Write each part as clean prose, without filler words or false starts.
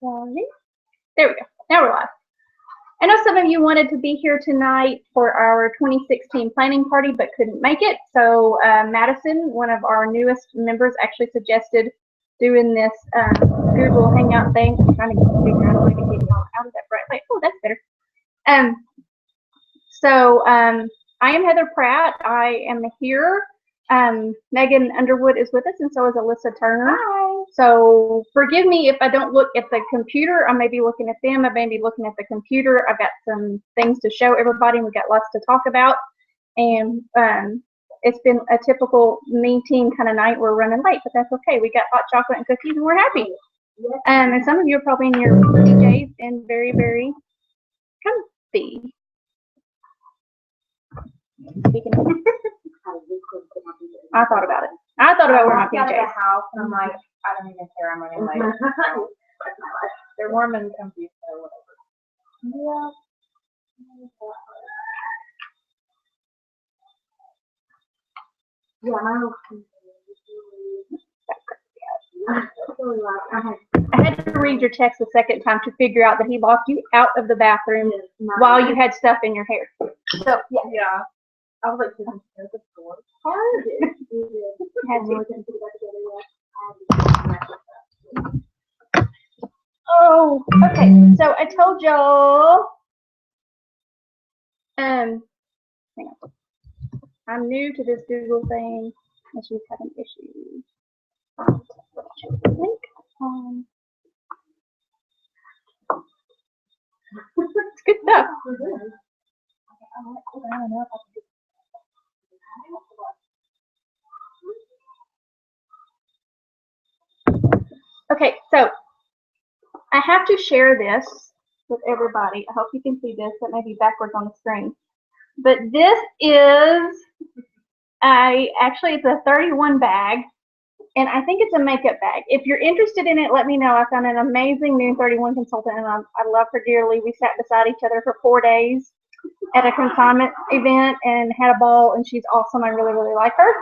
Sorry. There we go. Now we're live. I know some of you wanted to be here tonight for our 2016 planning party but couldn't make it. So Madison, one of our newest members, actually suggested doing this Google Hangout thing. I'm trying to figure out a way to get y'all out of that bright light. Oh, that's better. I am Heather Pratt. I am here. Megan Underwood is with us, and so is Alyssa Turner. Hi. So forgive me if I don't look at the computer. I may be looking at them. I may be looking at the computer. I've got some things to show everybody, and we've got lots to talk about. And it's been a typical me team kind of night. We're running late, but that's okay. We got hot chocolate and cookies, and we're happy. And some of you are probably in your PJs and very, very comfy. Speaking of, I thought about it. I thought about wearing my PJs. Out of the house, and I'm like, I don't even care. I'm running late. They're warm and comfy, so whatever. I had to read your text a second time to figure out that he locked you out of the bathroom while you had stuff in your hair. So yeah. I was like, the door hard. Oh, okay. So I told y'all, hang on. I'm new to this Google thing, and she's having issues. It's good stuff. Okay, so I have to share this with everybody. I hope you can see this. That may be backwards on the screen. But this is actually it's a 31 bag, and I think it's a makeup bag. If you're interested in it, let me know. I found an amazing new 31 consultant, and I love her dearly. We sat beside each other for 4 days at a consignment event and had a ball, and she's awesome. I really, really like her.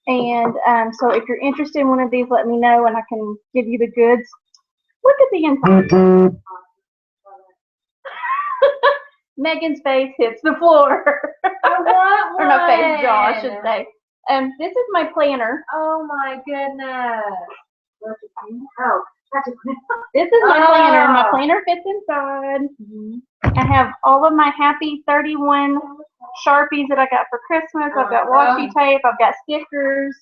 And so if you're interested in one of these, let me know, and I can give you the goods. Look at the inside. Megan's face hits the floor. I want one. Or no, face, jaw, I should say. This is my planner. Oh my goodness. Oh, this is my planner. My planner fits inside. I have all of my happy 31 Sharpies that I got for Christmas. I've got washi tape. I've got stickers.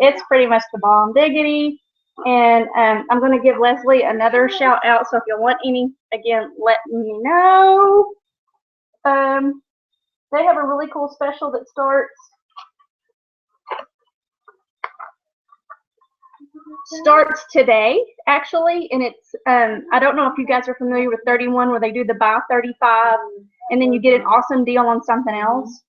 It's pretty much the bomb diggity. And I'm going to give Leslie another shout out. So if you want any, again, let me know. They have a really cool special that starts today, actually, and it's I don't know if you guys are familiar with 31, where they do the buy 35 and then you get an awesome deal on something else,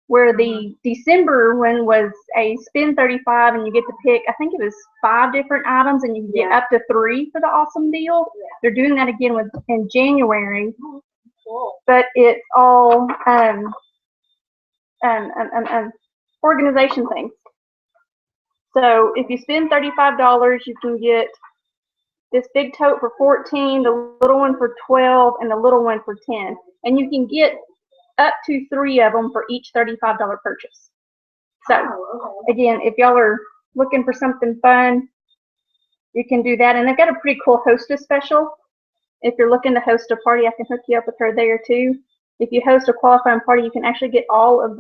where the December one was a spend 35 and you get to pick, I think it was 5 different items, and you can get up to 3 for the awesome deal. They're doing that again in January. But it's all organization things. So if you spend $35, you can get this big tote for $14, the little one for $12, and the little one for $10. And you can get up to 3 of them for each $35 purchase. So again, if y'all are looking for something fun, you can do that. And they've got a pretty cool hostess special. If you're looking to host a party, I can hook you up with her there too. If you host a qualifying party, you can actually get all 3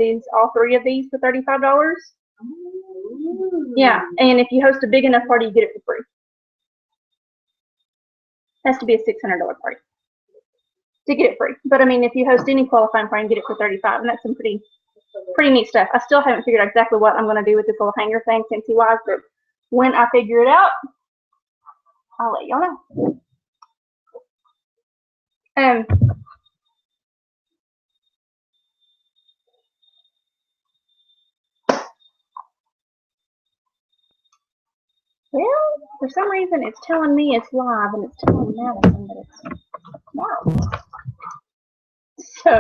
of these for $35. Yeah, and if you host a big enough party, you get it for free. It has to be a $600 party to get it free. But I mean, if you host any qualifying party, you get it for $35, and that's some pretty neat stuff. I still haven't figured out exactly what I'm going to do with this little hanger thing, fancy-wise, but when I figure it out, I'll let y'all know. Well, for some reason, it's telling me it's live, and it's telling Madison that it's tomorrow. So,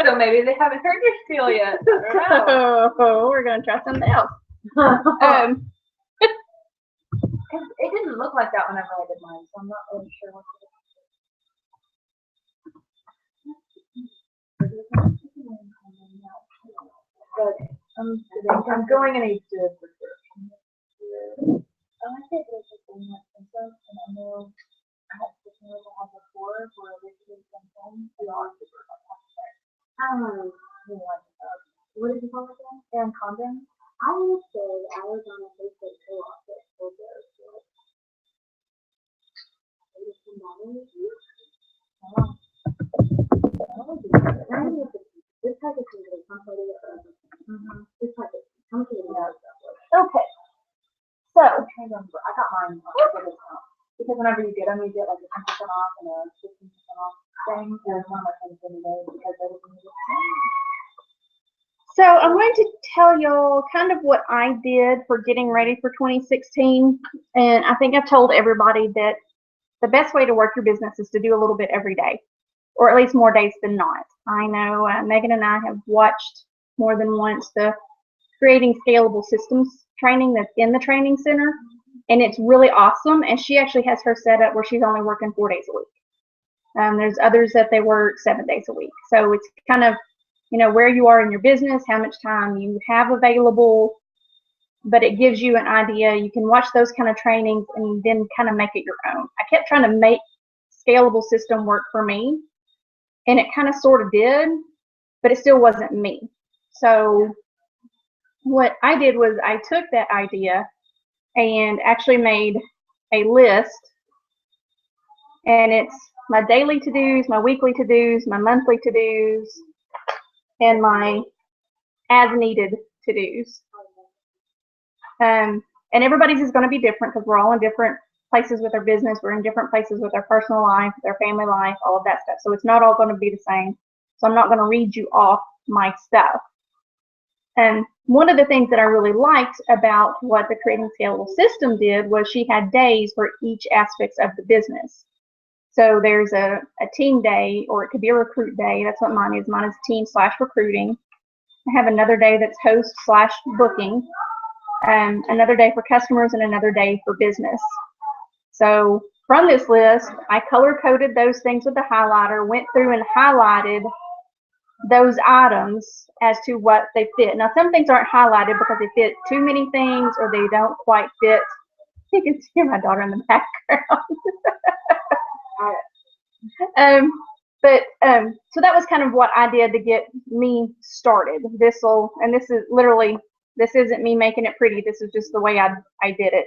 so maybe they haven't heard your spiel yet. I don't know. So we're gonna try something else. Because it didn't look like that whenever I did mine, so I'm not really sure what to do. But I'm going in a good prescription. I like it, but it's just so much expensive, and I know I had something like I had before where we could come home, we all super like really like it. What did you call it again? And condom? I would say I was on a Facebook co-op that sold those for like $18. This type of thing is completely this type of completely Okay. So I'm trying to remember. I got mine on a discount. Because whenever you get them, you get like a 10% off and a 15% off thing. And one of my friends did today because everything was So I'm going to tell y'all kind of what I did for getting ready for 2016. And I think I've told everybody that the best way to work your business is to do a little bit every day, or at least more days than not. I know Megan and I have watched more than once the Creating Scalable Systems training that's in the training center, and it's really awesome. And she actually has her set up where she's only working 4 days a week. There's others that they work 7 days a week. So it's kind of, you know, where you are in your business, how much time you have available, but it gives you an idea. You can watch those kind of trainings and then kind of make it your own. I kept trying to make Scalable System work for me, and it kind of sort of did, but it still wasn't me. So what I did was I took that idea and actually made a list, and it's my daily to-dos, my weekly to-dos, my monthly to-dos, and my as-needed to-dos. And everybody's is going to be different because we're all in different places with our business. We're in different places with our personal life, with our family life, all of that stuff. So it's not all going to be the same. So I'm not going to read you off my stuff. And one of the things that I really liked about what the Creating Scalable System did was she had days for each aspect of the business. So there's a team day, or it could be a recruit day. That's what mine is. Mine is team/recruiting. I have another day that's host/booking, another day for customers, and another day for business. So from this list, I color-coded those things with the highlighter, went through and highlighted those items as to what they fit. Now, some things aren't highlighted because they fit too many things or they don't quite fit. You can see my daughter in the background. So that was kind of what I did to get me started. This isn't me making it pretty. This is just the way I did it.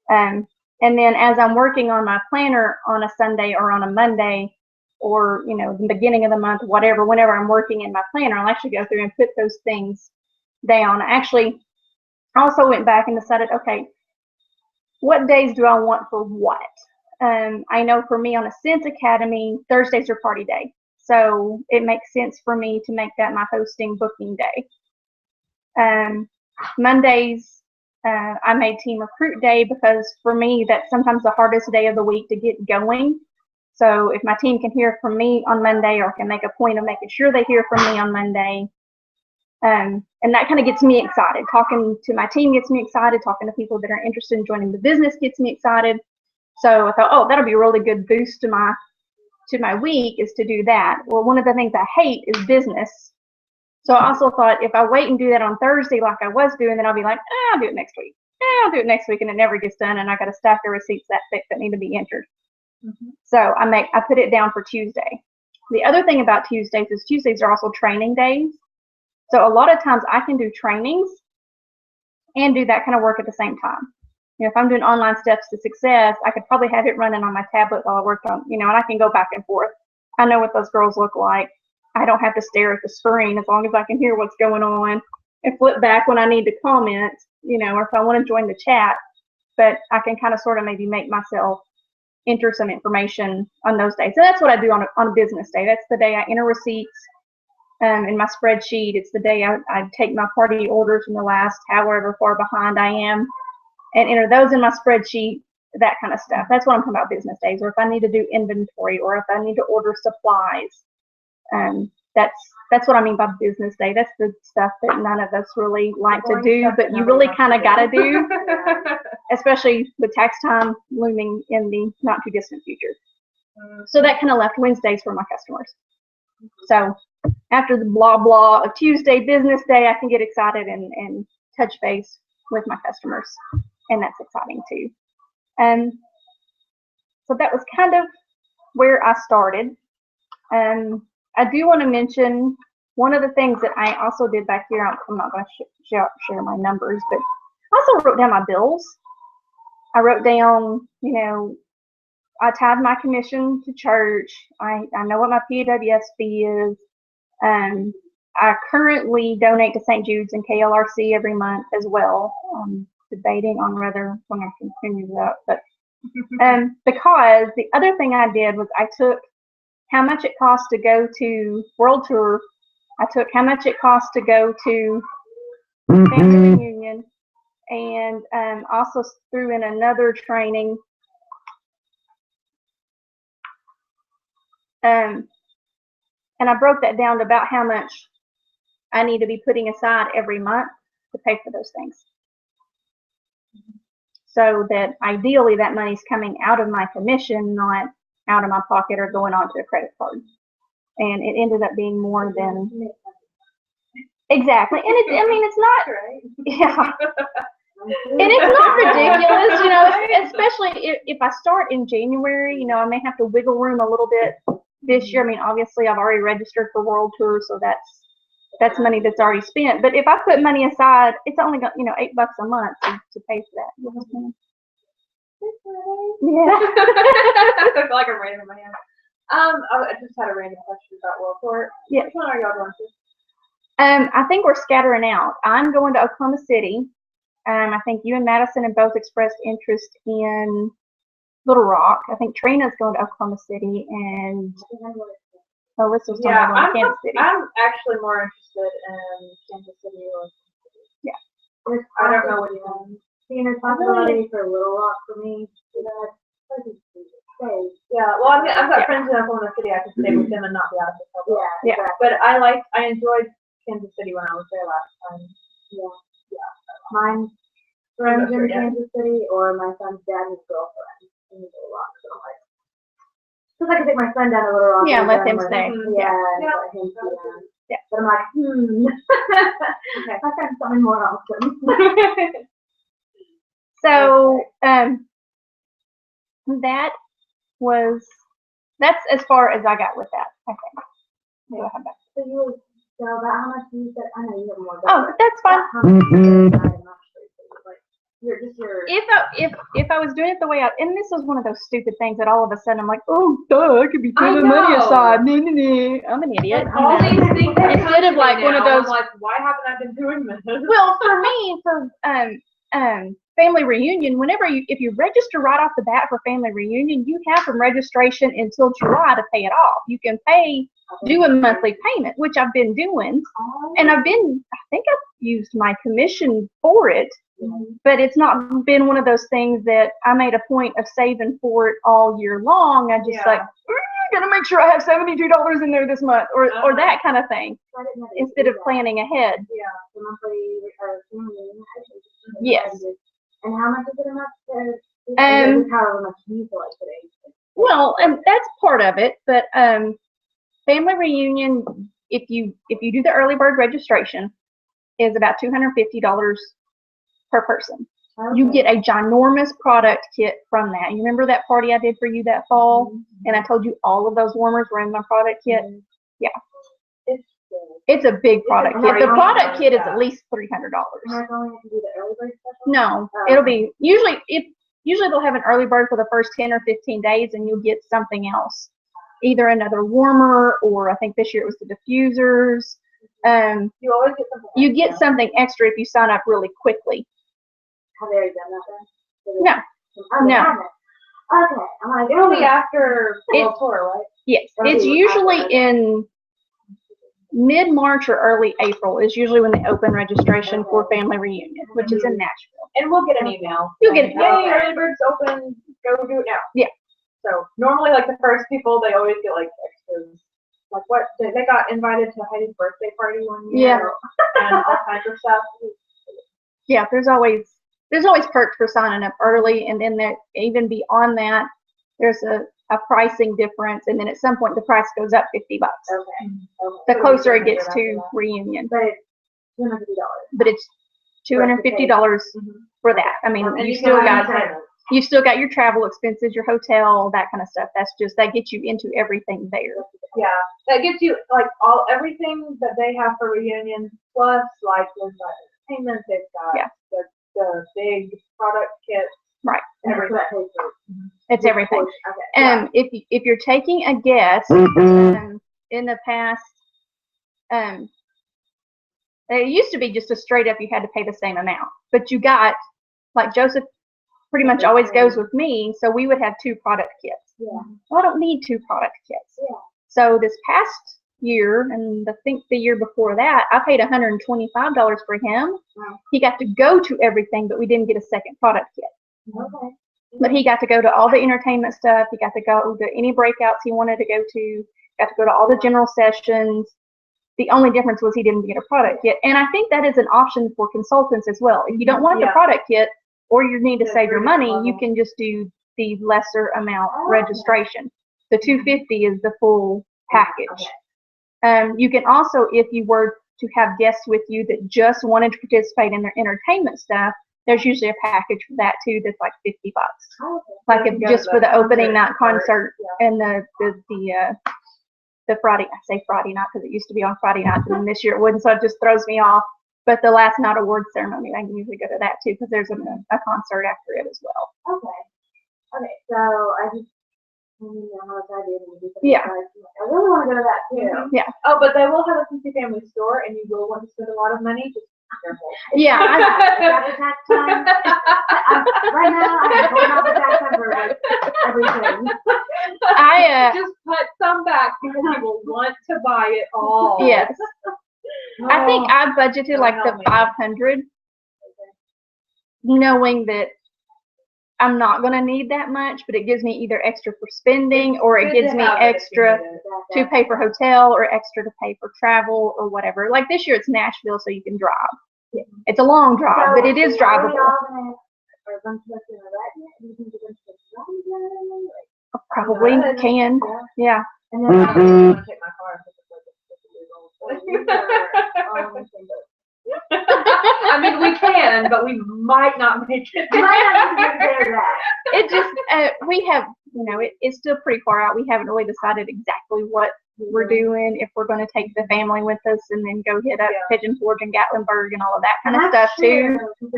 And then as I'm working on my planner on a Sunday or on a Monday, or, you know, the beginning of the month, whatever, whenever I'm working in my planner, I'll actually go through and put those things down. I also went back and decided, okay, what days do I want for what? I know for me on Ascent Academy, Thursdays are party day. So it makes sense for me to make that my hosting booking day. Mondays, I made Team Recruit Day because for me, that's sometimes the hardest day of the week to get going. So if my team can hear from me on Monday, or can make a point of making sure they hear from me on Monday, and that kind of gets me excited. Talking to my team gets me excited. Talking to people that are interested in joining the business gets me excited. So I thought, oh, that'll be a really good boost to my week, is to do that. Well, one of the things I hate is business. So I also thought if I wait and do that on Thursday like I was doing, then I'll be like, I'll do it next week. I'll do it next week, and it never gets done, and I got a stack of receipts that thick that need to be entered. So I put it down for Tuesday. The other thing about Tuesdays is Tuesdays are also training days. So a lot of times I can do trainings and do that kind of work at the same time. You know, if I'm doing online steps to success, I could probably have it running on my tablet while I work on, you know, and I can go back and forth. I know what those girls look like. I don't have to stare at the screen as long as I can hear what's going on and flip back when I need to comment, you know, or if I want to join the chat. But I can kind of sort of maybe make myself enter some information on those days. So that's what I do on a business day. That's the day I enter receipts in my spreadsheet. It's the day I take my party orders from the last however far behind I am and enter those in my spreadsheet, that kind of stuff. That's what I'm talking about business days, or if I need to do inventory, or if I need to order supplies. that's what I mean by business day. That's the stuff that none of us really like to Boring do, stuff but that you nobody really wants kind to of got to do, Yeah. especially with tax time looming in the not too distant future. So that kind of left Wednesdays for my customers. So after the blah blah of Tuesday, business day, I can get excited and touch base with my customers, and that's exciting too. So that was kind of where I started. I do want to mention one of the things that I also did back here. I'm not going to share my numbers, but I also wrote down my bills. I wrote down, I tied my commission to church. I know what my PWS fee is. I currently donate to St. Jude's and KLRC every month as well. Debating on whether I'm going to continue that, but because the other thing I did was I took how much it costs to go to World Tour. I took how much it costs to go to family reunion, and also threw in another training. And I broke that down to about how much I need to be putting aside every month to pay for those things. So that ideally that money's coming out of my commission, not out of my pocket or going onto a credit card. And it ended up being more than exactly. And it's not Right. yeah. And it's not ridiculous, especially if I start in January, I may have to wiggle room a little bit this year. Obviously I've already registered for World Tour, so that's money that's already spent. But if I put money aside, it's only got, $8 a month to pay for that. Yeah. I feel like I'm raising my hand. I just had a random question about World Tour. Yeah. Which one are y'all going to? I think we're scattering out. I'm going to Oklahoma City. I think you and Madison have both expressed interest in Little Rock. I think Trina's going to Oklahoma City, and Alyssa's going to Kansas City. I'm actually more interested in Kansas City or Yeah. I don't know what you want. There's possibility for Little Rock for me. Yeah, well, I've got friends in Oklahoma City. I can stay with them and not be out of the hotel. Yeah. But I enjoyed Kansas City when I was there last time. Yeah. Mine friends in Kansas City or my son's dad and his girlfriend in Little Rock. So I'm like, because I could take my son down to Little Rock. Yeah, and let him like, stay. Yeah, and let him see them. Yeah. But I'm like, Okay. I found something more awesome. So that's as far as I got with that, I think. Maybe I'll have that. So you were, so about how much you said, I know you have more. Oh, that's fine. How much you said, I'm not sure. Like, If I was doing it the way and this was one of those stupid things that all of a sudden I'm like, oh, duh, I could be I putting money know. aside. I'm an idiot. All these things that Instead of like one of those. I'm like, why haven't I been doing this? Well, for me, for family reunion, if you register right off the bat for family reunion, you have from registration until July to pay it off. You can do a monthly payment, which I've been doing, and I think I've used my commission for it, but it's not been one of those things that I made a point of saving for it all year long. I just gotta make sure I have $72 in there this month, or that kind of thing, instead of planning ahead. Yeah, the monthly or family. Yes. And how much is it a month? However much you feel like today. Well, and that's part of it, but family reunion, if you do the early bird registration, is about $250 per person. Okay. You get a ginormous product kit from that. You remember that party I did for you that fall, and I told you all of those warmers were in my product kit? Yeah. It's a big product kit. The product kit is at least $300. Am I going to do the early bird special? No, it'll be usually they'll have an early bird for the first 10 or 15 days, and you'll get something else, either another warmer, or I think this year it was the diffusers. You always get something. You get something extra if you sign up really quickly. Have they already done that then? No. No. Okay. I'm like, It'll be after World Tour, right? Yes, it's usually in mid-March or early April is usually when they open registration for family reunion, which is in Nashville. And we'll get an email. You'll get it. Yay, early bird's open. Go do it now. Yeah. So normally, like the first people, they always get like extras. like what they got invited to Heidi's birthday party one year. And all kinds of stuff. Yeah, there's always perks for signing up early, and then there, even beyond that, there's a pricing difference, and then at some point the price goes up $50. Okay. The So closer we it can gets figure to out reunion, that. But it's $250. but it's $250 for that. I mean, And you you still can got you still got your travel expenses, your hotel, that kind of stuff. That gets you into everything there. Yeah, that gets you like everything that they have for reunion, plus like they've got entertainment, they've got the big product kits, Right. everything. It's everything. Okay. If you're taking a guest, in the past, it used to be just a straight up you had to pay the same amount, but you got, like Joseph pretty much always goes with me, so we would have 2 product kits. Yeah. Well, I don't need 2 product kits. Yeah. So this past year, and I think the year before that, I paid $125 for him. Wow. He got to go to everything, but we didn't get a second product kit. Okay. But he got to go to all the entertainment stuff. He got to go to any breakouts he wanted to go to. Got to go to all the general sessions. The only difference was he didn't get a product kit. And I think that is an option for consultants as well. If you don't want the product kit, or you need to save your money, you can just do the lesser amount registration. The $250 is the full package. You can also, if you were to have guests with you that just wanted to participate in their entertainment stuff, there's usually a package for that too that's like $50. Like if just for the opening night concert and the Friday, I say Friday night because it used to be on Friday nights, and then this year it wouldn't, so it just throws me off. But the last night award ceremony, I can usually go to that too because there's a concert after it as well. Okay. Okay. So I just. Yeah. I really want to go to that too. Yeah. Oh, but they will have a Cincy Family store, and you will want to spend a lot of money. Just be careful. Yeah. Got the tax time. Right now, I'm pulling out the tax time for like everything. Just put some back because you will want to buy it all. Yes. I think I budgeted like the 500, knowing that I'm not going to need that much, but it gives me either extra for spending, or it gives me extra to pay for hotel, or extra to pay for travel, or whatever. Like this year it's Nashville, so you can drive. Yeah. It's a long drive, but it is drivable. Probably can. Yeah. And then I don't want to take my car. I mean, we can, but we might not make it. It just, we have, it's still pretty far out. We haven't really decided exactly what we're doing, if we're going to take the family with us and then go hit up Pigeon Forge and Gatlinburg and all of that kind of stuff too. We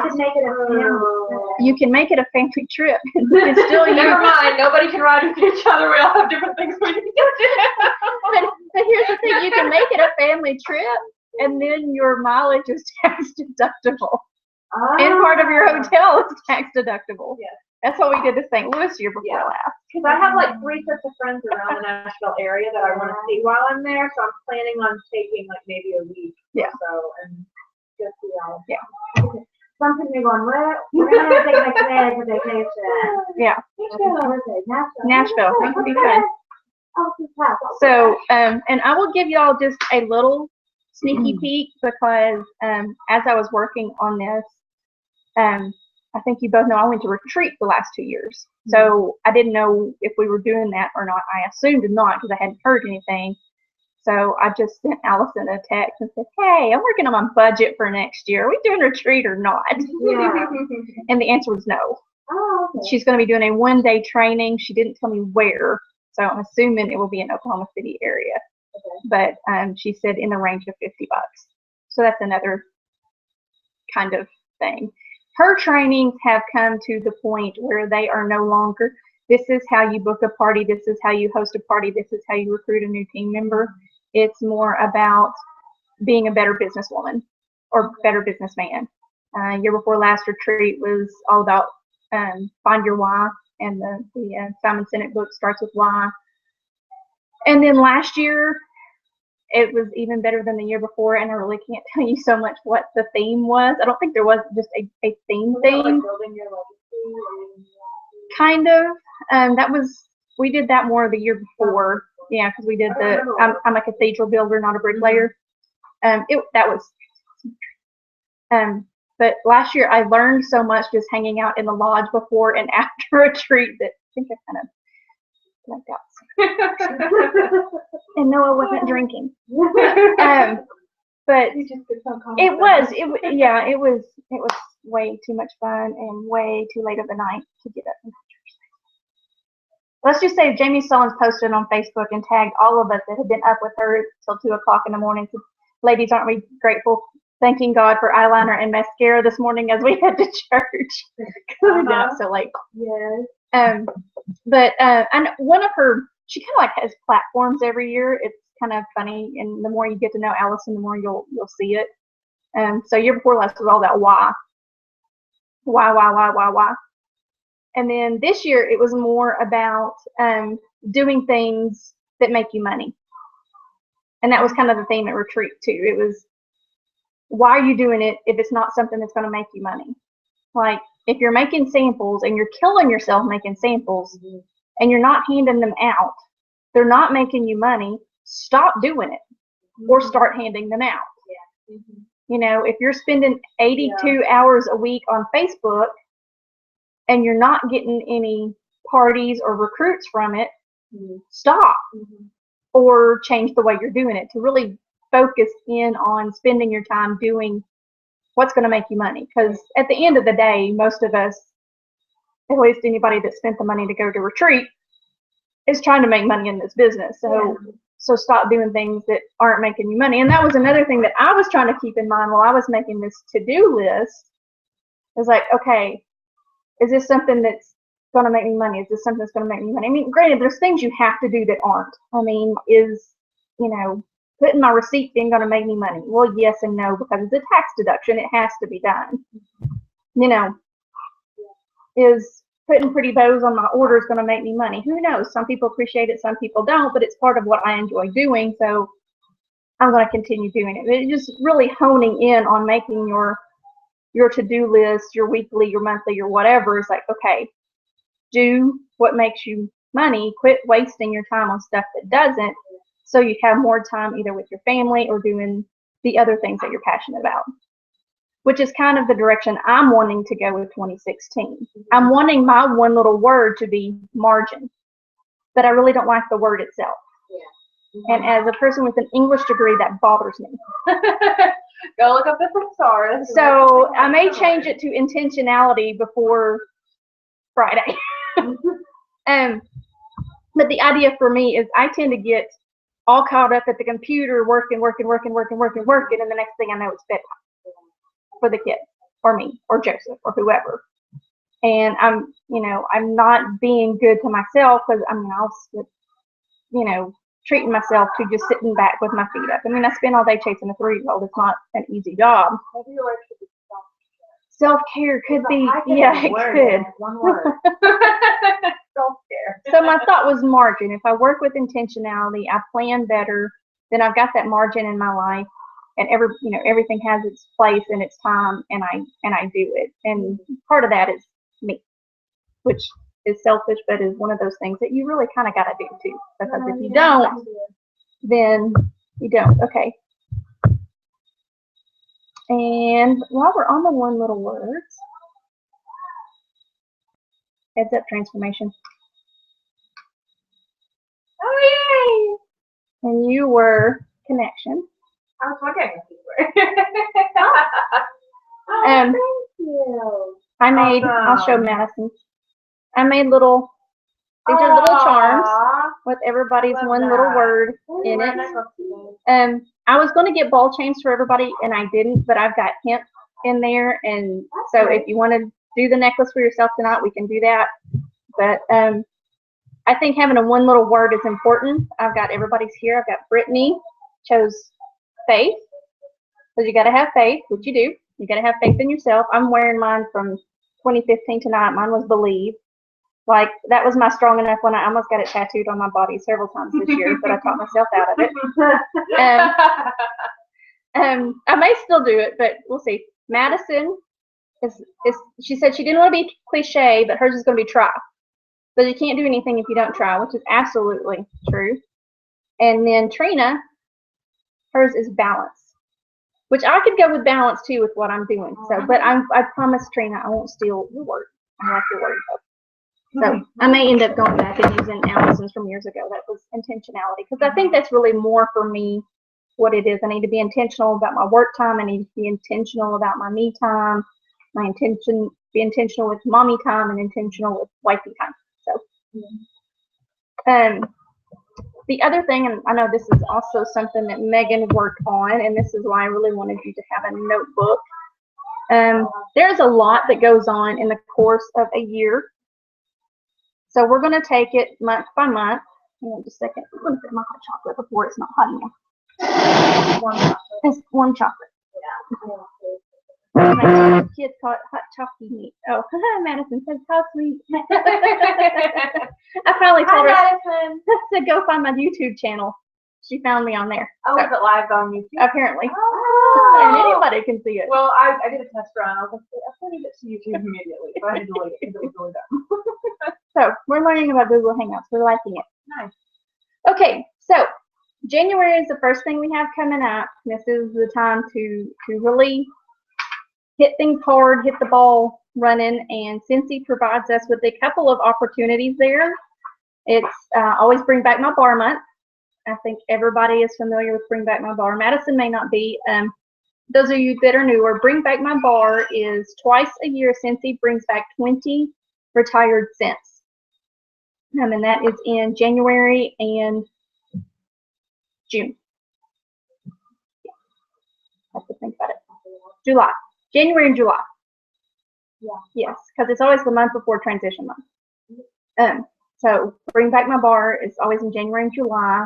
could make it a family. You can make it a family trip. It's still Never mind, nobody can ride with each other. We all have different things we can do. But here's the thing, you can make it a family trip, and then your mileage is tax deductible. And part of your hotel is tax deductible. Yes. That's what we did to St. Louis year before last. Because I have like 3 sets of friends around the Nashville area that I want to see while I'm there, so I'm planning on taking like maybe a week or so and just see all. Yeah. Something you're going, we're going to take my kids to vacation. Yeah. Nashville. It could be fun. So, and I will give y'all just a little sneaky peek because as I was working on this, I think you both know I went to retreat the last 2 years. So I didn't know if we were doing that or not. I assumed not because I hadn't heard anything. So I just sent Allison a text and said, hey, I'm working on my budget for next year. Are we doing retreat or not? Yeah. And the answer was no. Oh, okay. She's going to be doing a 1-day training. She didn't tell me where. So I'm assuming it will be in Oklahoma City area. Okay. But she said in the range of $50. So that's another kind of thing. Her trainings have come to the point where they are no longer, this is how you book a party, this is how you host a party, this is how you recruit a new team member. It's more about being a better businesswoman or better businessman. Year before last retreat was all about Find Your Why, and the Simon Sinek book starts with why. And then last year, it was even better than the year before, and I really can't tell you so much what the theme was. I don't think there was just a theme. Like building your legacy. Kind of. We did that more the year before. Yeah, because we did I'm a cathedral builder, not a bricklayer. But last year I learned so much just hanging out in the lodge before and after retreat that I think I kind of blanked out. And Noah wasn't drinking. But it was way too much fun and way too late of the night to get up and go to church. Let's just say Jamie Stallings posted on Facebook and tagged all of us that had been up with her till 2 o'clock in the morning. So, ladies, aren't we grateful? Thanking God for eyeliner and mascara this morning as we head to church. We did up so late. Yes. But and one of her, she kind of like has platforms every year. It's kind of funny, and the more you get to know Allison, the more you'll see it. So year before last was all about why. And then this year it was more about doing things that make you money. And that was kind of the theme at retreat too. It was, why are you doing it if it's not something that's going to make you money? Like, if you're making samples and you're killing yourself making samples and you're not handing them out, they're not making you money, stop doing it or start handing them out. You know, if you're spending 82 hours a week on Facebook and you're not getting any parties or recruits from it, stop or change the way you're doing it to really focus in on spending your time doing what's going to make you money. Because at the end of the day, most of us, at least anybody that spent the money to go to retreat, is trying to make money in this business. So stop doing things that aren't making you money. And that was another thing that I was trying to keep in mind while I was making this to-do list. It was like, okay, is this something that's going to make me money? Is this something that's going to make me money? I mean, granted, there's things you have to do that aren't. I mean, putting my receipt in going to make me money? Well, yes and no, because it's a tax deduction. It has to be done. Is putting pretty bows on my orders going to make me money? Who knows? Some people appreciate it, some people don't, but it's part of what I enjoy doing, so I'm going to continue doing it. It's just really honing in on making your to-do list, your weekly, your monthly, your whatever. It's like, okay, do what makes you money. Quit wasting your time on stuff that doesn't, so you have more time either with your family or doing the other things that you're passionate about, which is kind of the direction I'm wanting to go with 2016. I'm wanting my one little word to be margin, but I really don't like the word itself. And as a person with an English degree, that bothers me. Go look up the thesaurus. So I may change it to intentionality before Friday. But the idea for me is I tend to get all caught up at the computer working, and the next thing I know it's bedtime for the kid or me or Joseph or whoever. And I'm not being good to myself because I'll treating myself to just sitting back with my feet up. I mean, I spend all day chasing a 3-year-old. It's not an easy job. Maybe your word should be Self-care could be, it could. One word. self-care. So my thought was margin. If I work with intentionality, I plan better, then I've got that margin in my life, and everything has its place and its time, and I do it. And part of that is me, which is selfish, but is one of those things that you really kind of got to do too. Because if you don't, then you don't. Okay. And while we're on the one little words, heads up transformation. Oh, yay! And you were connection. I was wondering if you were. Thank you. I made, I'll show Madison. I made these are little charms with everybody's one little word in it. I was going to get ball chains for everybody, and I didn't, but I've got hemp in there, and so if you want to do the necklace for yourself tonight, we can do that. But I think having a one little word is important. I've got everybody's here. I've got Brittany chose faith, because you got to have faith, which you do. You got to have faith in yourself. I'm wearing mine from 2015 tonight. Mine was believe. Like, that was my strong enough one. I almost got it tattooed on my body several times this year, but I talked myself out of it. I may still do it, but we'll see. Madison she said she didn't want to be cliche, but hers is going to be try. So you can't do anything if you don't try, which is absolutely true. And then Trina, hers is balance, which I could go with balance too with what I'm doing. So, but I promise Trina, I won't steal your work. I like your work. So I may end up going back and using Allison's from years ago. That was intentionality, because I think that's really more for me what it is. I need to be intentional about my work time. I need to be intentional about my me time. Be intentional with mommy time and intentional with wifey time. So, the other thing, and I know this is also something that Megan worked on, and this is why I really wanted you to have a notebook. There's a lot that goes on in the course of a year. So we're going to take it month by month. Hang on just a second. I'm going to put my hot chocolate before it's not hot enough. Warm chocolate. It's warm chocolate. My kids call it hot chocolate meat. Oh, Madison says how sweet. I finally told her to go find my YouTube channel. She found me on there. Oh, so, is it live on YouTube? Apparently. Oh. And anybody can see it. Well, I did a test run. I was like, I'm putting it to YouTube immediately, so I had to delete it because it was really dumb. So we're learning about Google Hangouts. We're liking it. Nice. Okay, so January is the first thing we have coming up. This is the time to really hit things hard, hit the ball running, and Cincy provides us with a couple of opportunities there. It's always Bring Back My Bar month. I think everybody is familiar with Bring Back My Bar. Madison may not be. Those of you that are newer, Bring Back My Bar is twice a year. Cincy brings back 20 retired cents. And that is in January and June. Have to think about it. July. January and July. Yeah. Yes, because it's always the month before transition month. So Bring Back My Bar is always in January and July.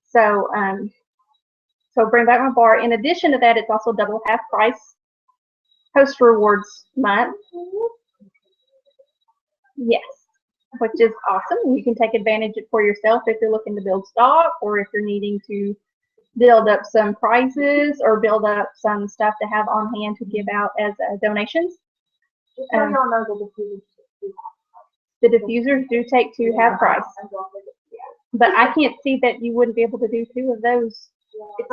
So so Bring Back My Bar. In addition to that, it's also double half price Host Rewards month. Yes, which is awesome. You can take advantage of it for yourself if you're looking to build stock, or if you're needing to build up some prizes or build up some stuff to have on hand to give out as donations. Just so y'all know the diffusers do take 2 half price, but I can't see that you wouldn't be able to do 2 of those.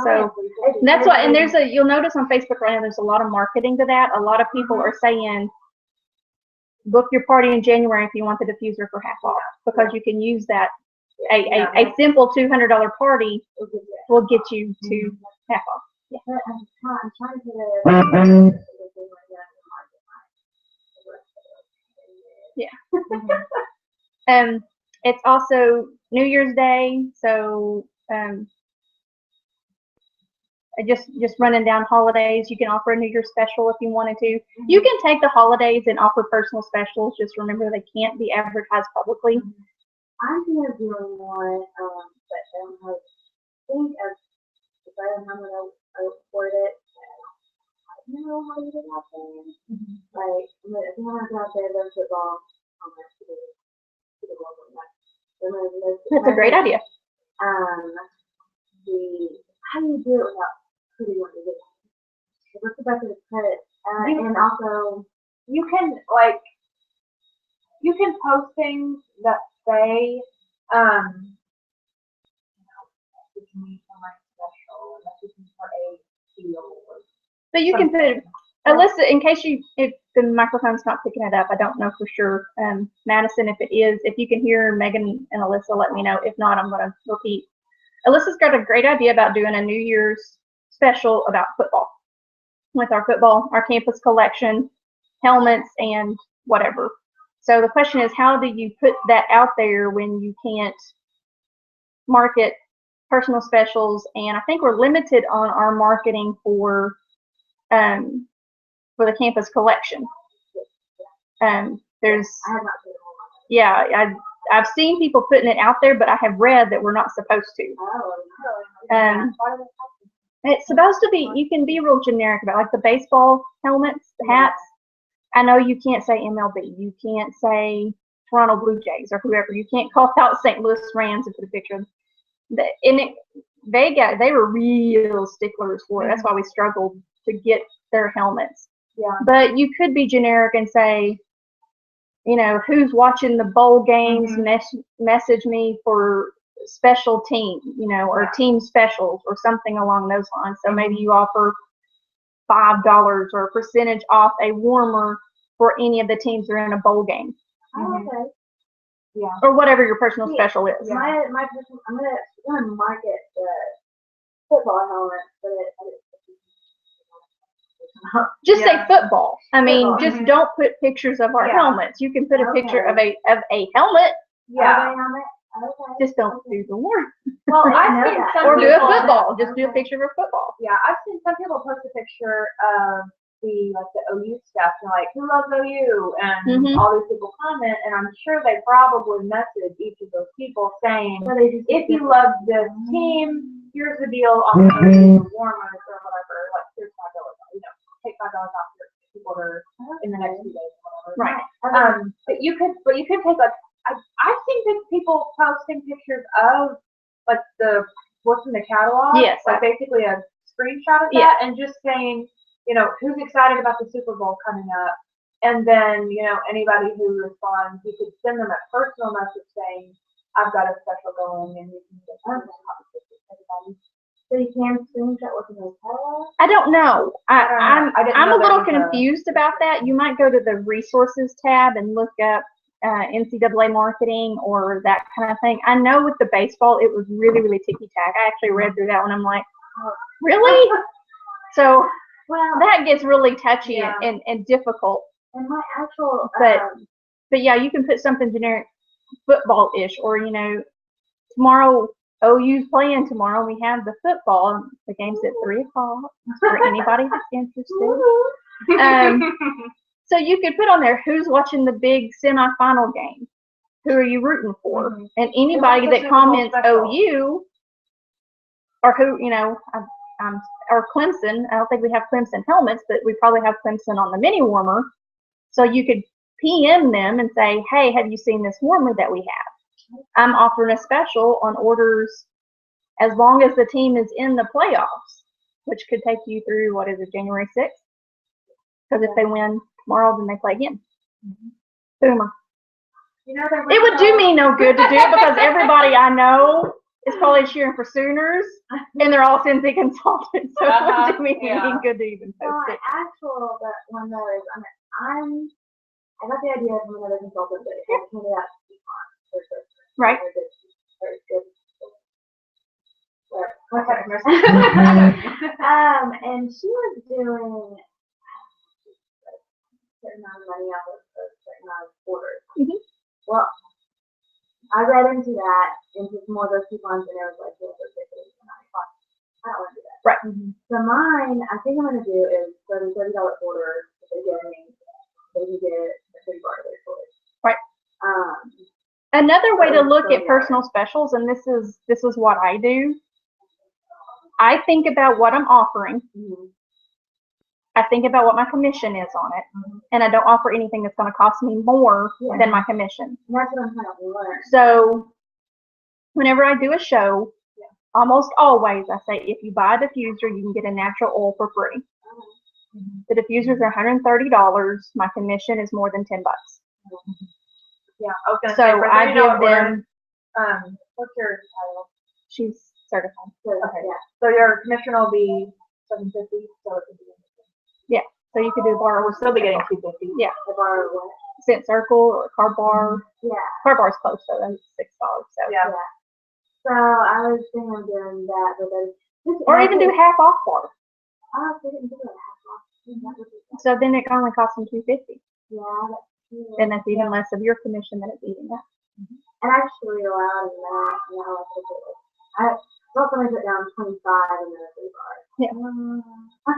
So that's why, and you'll notice on Facebook right now, there's a lot of marketing to that. A lot of people are saying, book your party in January if you want the diffuser for half off, because you can use that. A simple $200 party will get you to half off. Yeah. I'm trying to Yeah. It's also New Year's Day, so just running down holidays. You can offer a New Year's special if you wanted to. You can take the holidays and offer personal specials. Just remember they can't be advertised publicly. I'm going to do one, but I don't know, think of, if I don't know how to afford it, I don't know how to get out there. Like, if you want to go out there, there's football, That's a great idea. How do you do it without putting what you do? What's the best of the credit? And also, you can post things that say, message me for my special, message me for a deal. So you can put, Alyssa, in case if the microphone's not picking it up, I don't know for sure. Madison, if it is, if you can hear Megan and Alyssa, let me know. If not, I'm going to repeat. Alyssa's got a great idea about doing a New Year's special about football. With our football, our campus collection, helmets, and whatever. So the question is, how do you put that out there when you can't market personal specials? And I think we're limited on our marketing for the campus collection. I've seen people putting it out there, but I have read that we're not supposed to. It's supposed to be, you can be real generic about, like the baseball helmets, the hats. I know you can't say MLB, you can't say Toronto Blue Jays or whoever. You can't call out St. Louis Rams and put a picture of them. They were real sticklers for it. That's why we struggled to get their helmets. Yeah. But you could be generic and say, you know, who's watching the bowl games, message me for special team, you know, or team specials or something along those lines. So maybe you offer $5 or a percentage off a warmer for any of the teams that are in a bowl game. Oh, okay. Yeah. Or whatever your personal special is. My personal, I'm gonna market the football helmet, but Just say football. I mean, Football. just don't put pictures of our helmets. You can put a picture of a helmet. Yeah. helmet. Okay. Just don't do the warm. Well, I've know seen that. some Or do a people. football. Just do a picture of a football. Yeah, I've seen some people post a picture of the OU stuff and like, who loves OU? And Mhm. all these people comment, and I'm sure they probably message each of those people saying, if you love this team, here's the deal on the warmers or whatever. Like, here's $5. You know, take $5 off your order in the next few days or whatever. Right. But you could take like, I've seen people posting pictures of like what's in the catalog. Yes. Like basically a screenshot of that and just saying, you know, who's excited about the Super Bowl coming up. And then, you know, anybody who responds, you could send them a personal message saying, I've got a special going and you can get everybody. So you can screenshot what's in the catalog? I don't know. I didn't I'm know a that little was a- confused about that. You might go to the resources tab and look up NCAA marketing or that kind of thing. I know with the baseball, it was really, really ticky-tack. I actually read through that one. I'm like, really? So Well, that gets really touchy Yeah. and difficult. and my actual, But yeah, you can put something generic, football-ish, or, you know, tomorrow, OU's playing tomorrow. We have the football. The game's at 3 o'clock for anybody that's interested. So you could put on there who's watching the big semifinal game. Who are you rooting for? Mhm. And anybody And what's the that Super Bowl comments special? OU or who, you know, or Clemson. I don't think we have Clemson helmets, but we probably have Clemson on the mini warmer. So you could PM them and say, hey, have you seen this warmer that we have? I'm offering a special on orders as long as the team is in the playoffs, which could take you through, what is it, January 6th? Because if they win tomorrow, then they play again. Boomer. You know, It would do me no good to do it because everybody I know is probably cheering for Sooners, and they're all Cincy consultants, so it wouldn't do me any good to even so post my it. actual, that one though is, I got the idea from another consultant that had pointed out Right. And she was doing a certain amount of money off of a certain amount of orders. Mhm. Well, I read into that, into more of those coupons, and it was like, yeah, they're $50, and I thought, I don't want to do that. Right. So mine, I think I'm going to do is for the $30 order, if they get me, they can get a $30 order. Right. Um, Another way to Those look at $30. personal specials, and this is what I do. I think about what I'm offering. I think about what my commission is on it, and I don't offer anything that's going to cost me more than my commission. and that's what I'm trying to learn. So whenever I do a show, almost always I say, if you buy a diffuser, you can get a natural oil for free. The diffusers are $130. My commission is more than $10. Yeah, I was gonna So say, for I $30 give order, them. what's your title? She's certified. Okay. Yeah. So your commission will be $750, so it could be. So you could do a bar. We'll still be getting $250. Yeah. The bar what? Cent circle or carb bar. Yeah. Carb bar's close, so that's $6. So Yeah. So I was thinking of doing that, but then. or even do half off bar. Oh, they didn't do it half off. That would be good. So then it only costs them $250, Yeah, that's true. and that's even less of your commission than it's eating up. And actually allowed in that, you know, like, I thought somebody put down 25 and then a 3 bar.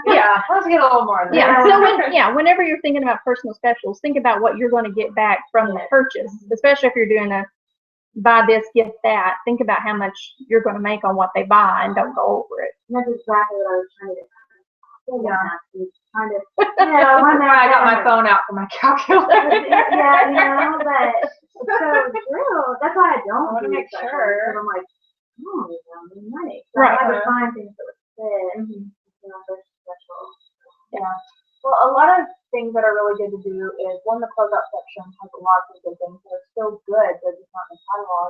Yeah, let's get a little more. Than Yeah. that. So whenever you're thinking about personal specials, think about what you're going to get back from the purchase, especially if you're doing a buy this, get that. Think about how much you're going to make on what they buy and don't go over it. And that's exactly what I was trying to do. Yeah. Trying to, you know, one That's why I got my day- phone out for my calculator. Yeah, you know, but it's so true. That's why I don't I wanna do make specials, sure. because I'm like, oh, it's only money. So Right. I had to find things that would fit. You know, they're special. Yeah. Well, a lot of things that are really good to do is, one, the closeout section has a lot of good things that are still good, they're just not in the catalog.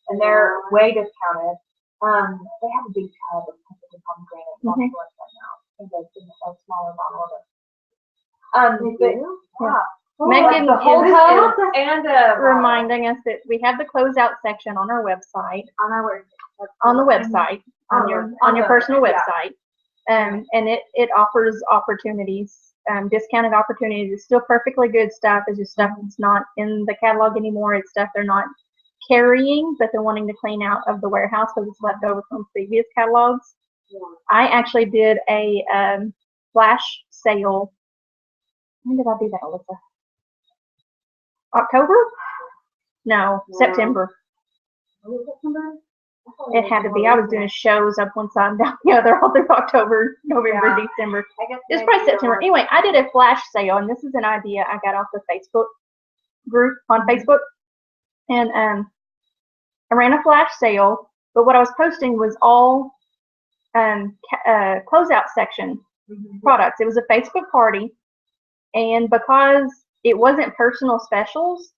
and they're way discounted. They have a big tub of pickles and pomegranate on the website now. I think it's in a smaller bottle of it. But yeah. Megan the whole is tub and reminding us that we have the closeout section on our website, On our work. on the website, on your personal website. And it offers opportunities, discounted opportunities. It's still perfectly good stuff. It's just stuff that's not in the catalog anymore. It's stuff they're not carrying, but they're wanting to clean out of the warehouse because it's left over from previous catalogs. Yeah. I actually did a flash sale. When did I do that, Alyssa? October? No, September. It had to be. I was doing shows up one side and down the other all through October, November, December. I guess It's probably September. Anyway, I did a flash sale, and this is an idea I got off the Facebook group on Facebook. And I ran a flash sale, but what I was posting was all closeout section products. It was a Facebook party, and because it wasn't personal specials,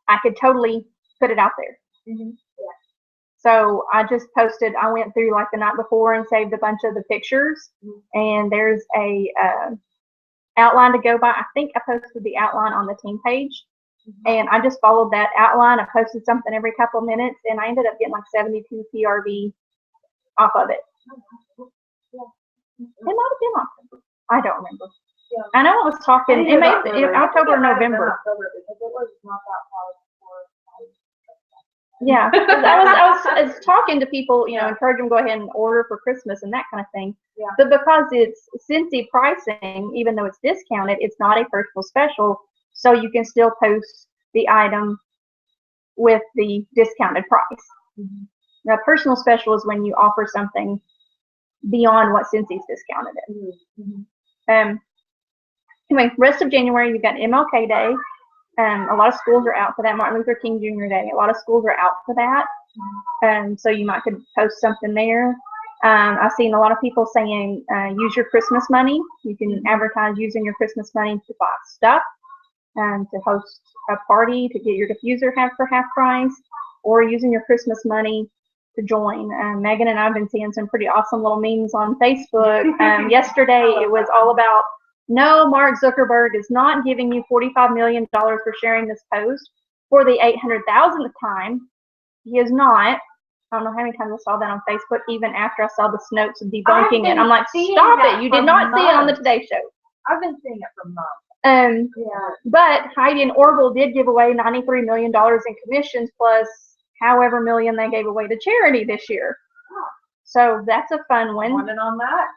I could totally put it out there. So I just posted, I went through like the night before and saved a bunch of the pictures, and there's a outline to go by. I think I posted the outline on the team page, and I just followed that outline. I posted something every couple of minutes, and I ended up getting like 72 PRV off of it. It might have been October. I don't remember. Yeah. I know I was talking, it may have been October or November. October, because it was not that far before. Yeah, 'cause I was talking to people, encourage them to go ahead and order for Christmas and that kind of thing. Yeah. But because it's Scentsy pricing, even though it's discounted, it's not a personal special, so you can still post the item with the discounted price. Now, personal special is when you offer something beyond what Scentsy's discounted at. Anyway, rest of January, you've got MLK Day. A lot of schools are out for that. Martin Luther King Jr. Day. A lot of schools are out for that. So you might could post something there. I've seen a lot of people saying, use your Christmas money. You can advertise using your Christmas money to buy stuff, to host a party, to get your diffuser for half price, or using your Christmas money to join. Megan and I have been seeing some pretty awesome little memes on Facebook. Yesterday, it was all about, no, Mark Zuckerberg is not giving you $45 million for sharing this post for the 800,000th time. He is not. I don't know how many times I saw that on Facebook, even after I saw the Snopes debunking it. I'm like, stop it. You did not see it on the Today Show. I've been seeing it for months. But Heidi and Orville did give away $93 million in commissions plus however million they gave away to charity this year. So that's a fun one. Wanted on that.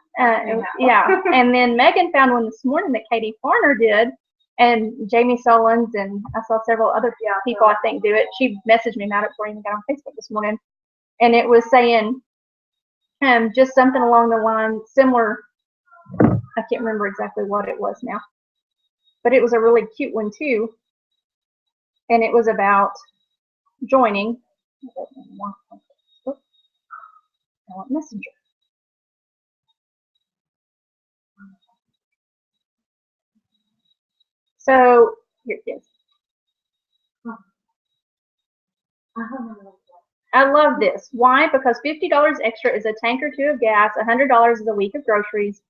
Yeah. And then Megan found one this morning that Katie Farner did, and Jamie Solons, and I saw several other people I think do it. She messaged me about it before I even got on Facebook this morning, and it was saying just something along the line similar. I can't remember exactly what it was now, but it was a really cute one too, and it was about joining. I want Messenger. So here it is. I love this. Why? Because $50 extra is a tank or two of gas, $100 is a week of groceries,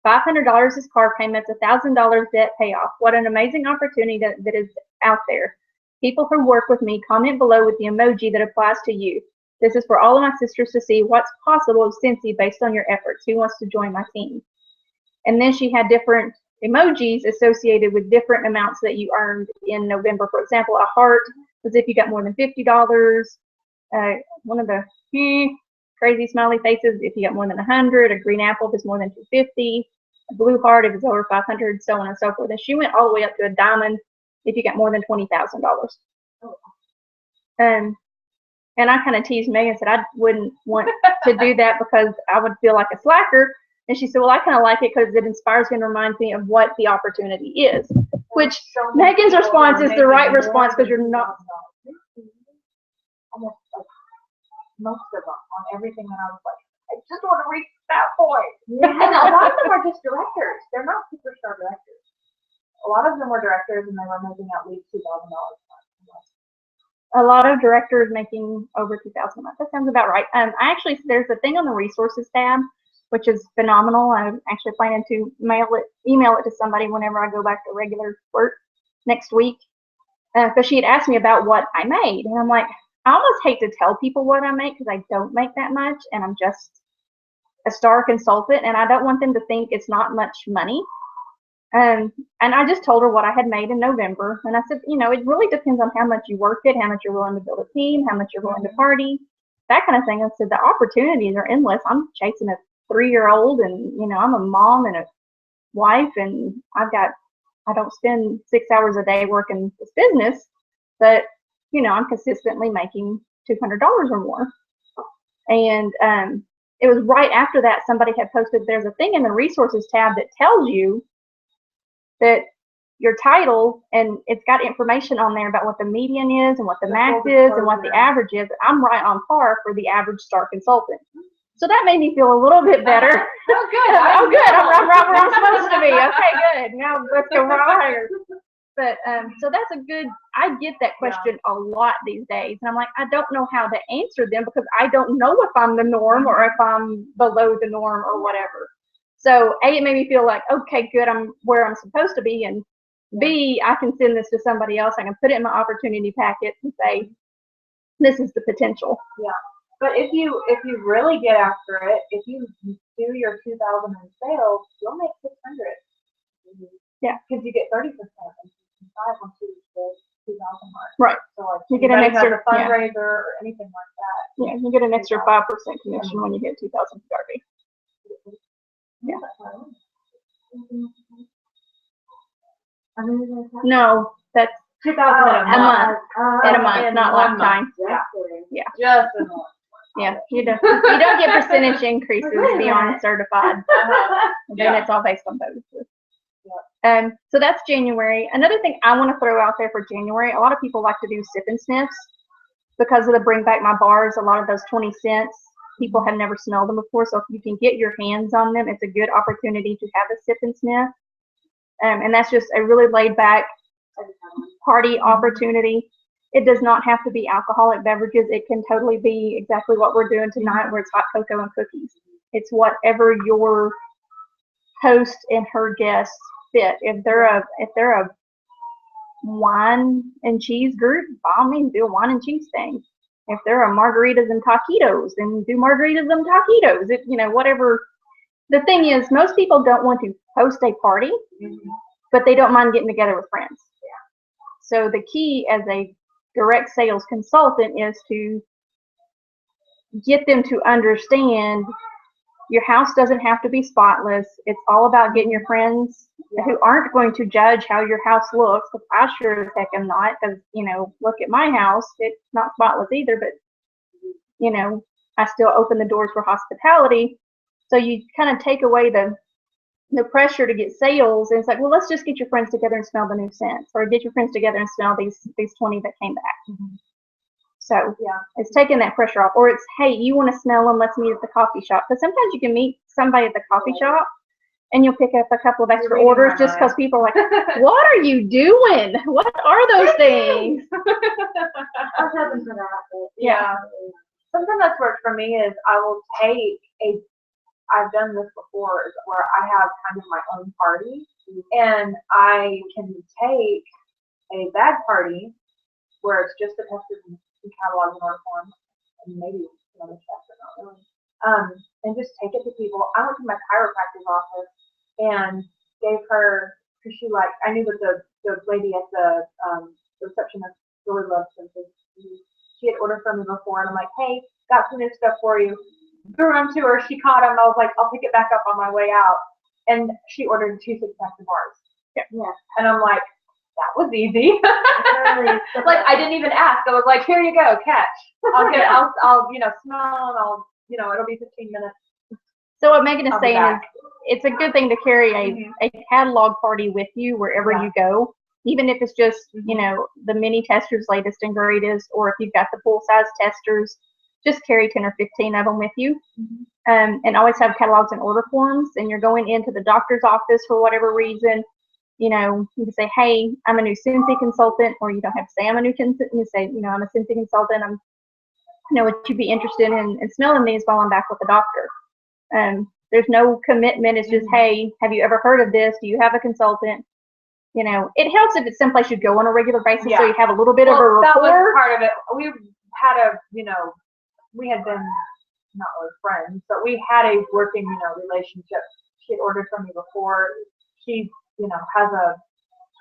$500 is car payments, $1,000 debt payoff. What an amazing opportunity that is out there. People who work with me, comment below with the emoji that applies to you. This is for all of my sisters to see what's possible of Scentsy based on your efforts. Who wants to join my team? And then she had different emojis associated with different amounts that you earned in November. For example, a heart was if you got more than $50. One of the crazy smiley faces if you got more than 100. A green apple if it's more than 250. A blue heart if it's over 500, so on and so forth. And she went all the way up to a diamond if you got more than $20,000. And I kind of teased Megan and said I wouldn't want to do that because I would feel like a slacker. And she said, well, I kind of like it because it inspires me and reminds me of what the opportunity is. Which Megan's response is the right response because you're not. Almost like most of them on everything that I was like, I just want to reach that point. And a lot of them are just directors. They're not superstar directors. A lot of them were directors and they were making at least $2,000 a month. a lot of directors making over 2,000 a month. That sounds about right. There's a thing on the resources tab, which is phenomenal. I'm actually planning to email it to somebody whenever I go back to regular work next week. Because she had asked me about what I made, and I'm like, I almost hate to tell people what I make because I don't make that much, and I'm just a star consultant, and I don't want them to think it's not much money. And I just told her what I had made in November, and I said, it really depends on how much you work it, how much you're willing to build a team, how much you're willing to party, that kind of thing. I said the opportunities are endless. I'm chasing a 3-year-old, and I'm a mom and a wife, and I don't spend 6 hours a day working this business, but I'm consistently making $200 or more. And it was right after that somebody had posted, there's a thing in the resources tab that tells you that your title, and it's got information on there about what the median is and what the max is and what the average is. I'm right on par for the average star consultant. So that made me feel a little bit better. Oh, good. Oh, good. I'm right where I'm supposed to be. Okay, good. Now let's go right higher. But so that's a good, I get that question a lot these days. And I'm like, I don't know how to answer them because I don't know if I'm the norm or if I'm below the norm or whatever. So A, it made me feel like, okay, good, I'm where I'm supposed to be. And B, I can send this to somebody else. I can put it in my opportunity packet and say, this is the potential. Yeah. But if you really get after it, if you do your 2,000 in sales, you'll make 600. Yeah. Because you get 30% and 5 once you reach the 2,000 mark. Right. So like you get an extra fundraiser or anything like that. Yeah, you get an extra 5% commission when you hit 2,000 PRV. Yeah. No, that's 2,000 a month. In a month, not lifetime. Yeah. Just a month. Yeah, you don't get percentage increases beyond certified. Then it's all based on bonuses. So that's January. Another thing I want to throw out there for January, a lot of people like to do sip and sniffs because of the Bring Back My Bars. A lot of those 20 cents, people have never smelled them before. So if you can get your hands on them, it's a good opportunity to have a sip and sniff. And that's just a really laid back party opportunity. It does not have to be alcoholic beverages. It can totally be exactly what we're doing tonight, where it's hot cocoa and cookies. It's whatever your host and her guests fit. If they're a wine and cheese group, by all means do a wine and cheese thing. If they're a margaritas and taquitos, then do margaritas and taquitos. Whatever. The thing is, most people don't want to host a party, but they don't mind getting together with friends. So the key as a direct sales consultant is to get them to understand your house doesn't have to be spotless. It's all about getting your friends who aren't going to judge how your house looks. Because I sure as heck am not. Because look at my house. It's not spotless either, but I still open the doors for hospitality. So you kind of take away the pressure to get sales, and it's like, well, let's just get your friends together and smell the new scents, or get your friends together and smell these 20 that came back. So it's taking that pressure off. Or it's, hey, you want to smell them? Let's meet at the coffee shop. Because sometimes you can meet somebody at the coffee shop, and you'll pick up a couple of extra orders just because people are like, what are you doing? What are those things? I was hoping for that. Yeah. Something that's worked for me is I will take I've done this before, is where I have kind of my own party, and I can take a bag party where it's just the testers and catalogs in order form, and maybe some other stuff, but not really. And just take it to people. I went to my chiropractor's office and gave her, because I knew that the lady at the receptionist really loved something. She had ordered from me before, and I'm like, hey, got some new stuff for you. Threw them to her. She caught them. I was like, I'll pick it back up on my way out. And she ordered 2 6-packs of bars. Yeah. And I'm like, that was easy. Like I didn't even ask. I was like, here you go, catch. I'll smell, and it'll be 15 minutes. So what Megan is saying is, it's a good thing to carry a catalog party with you wherever you go, even if it's just the mini testers, latest and greatest, or if you've got the full size testers. Just carry 10 or 15 of them with you, and always have catalogs and order forms. And you're going into the doctor's office for whatever reason, You know, you can say, hey, I'm a new Scentsy consultant, or you don't have to say I'm a new consultant. You say, you know, I'm a Scentsy consultant. Would you be interested in smelling these while I'm back with the doctor? There's no commitment. It's just, hey, have you ever heard of this? Do you have a consultant? You know, it helps if it's someplace you go on a regular basis, so you have a little bit of a rapport. That was part of it. We had we had been not really friends, but we had a working, relationship. She had ordered from me before. She, has a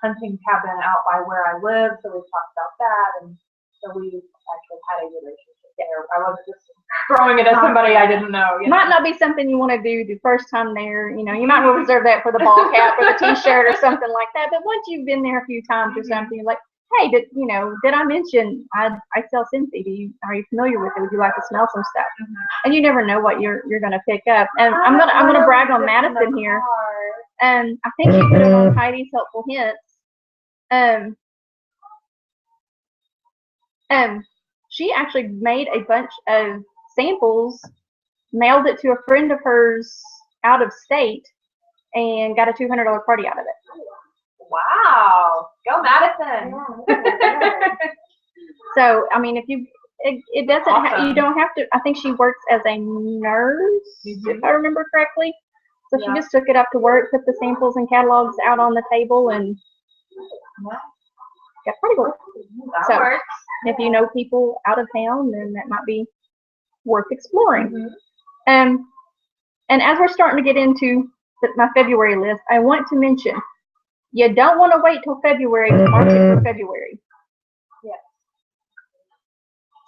hunting cabin out by where I live, so we talked about that, and so we actually had a relationship there. I wasn't just throwing it at somebody I didn't know. Might not be something you want to do the first time there. You might want to reserve that for the ball cap or the T-shirt or something like that. But once you've been there a few times or something, you're like, hey, did I mention I sell Scentsy? Are you familiar with it? Would you like to smell some stuff? And you never know what you're gonna pick up. And I'm gonna brag on Madison here. And I think she put it on Heidi's Helpful Hints. She actually made a bunch of samples, mailed it to a friend of hers out of state, and got a $200 party out of it. Wow, go Madison! So I mean, if it doesn't, awesome. You don't have to. I think she works as a nurse, if I remember correctly. So she just took it up to work, put the samples and catalogs out on the table, and got pretty good. That works. If you know people out of town, then that might be worth exploring. And as we're starting to get into my February list, I want to mention, you don't want to wait till February to market for February. Yes.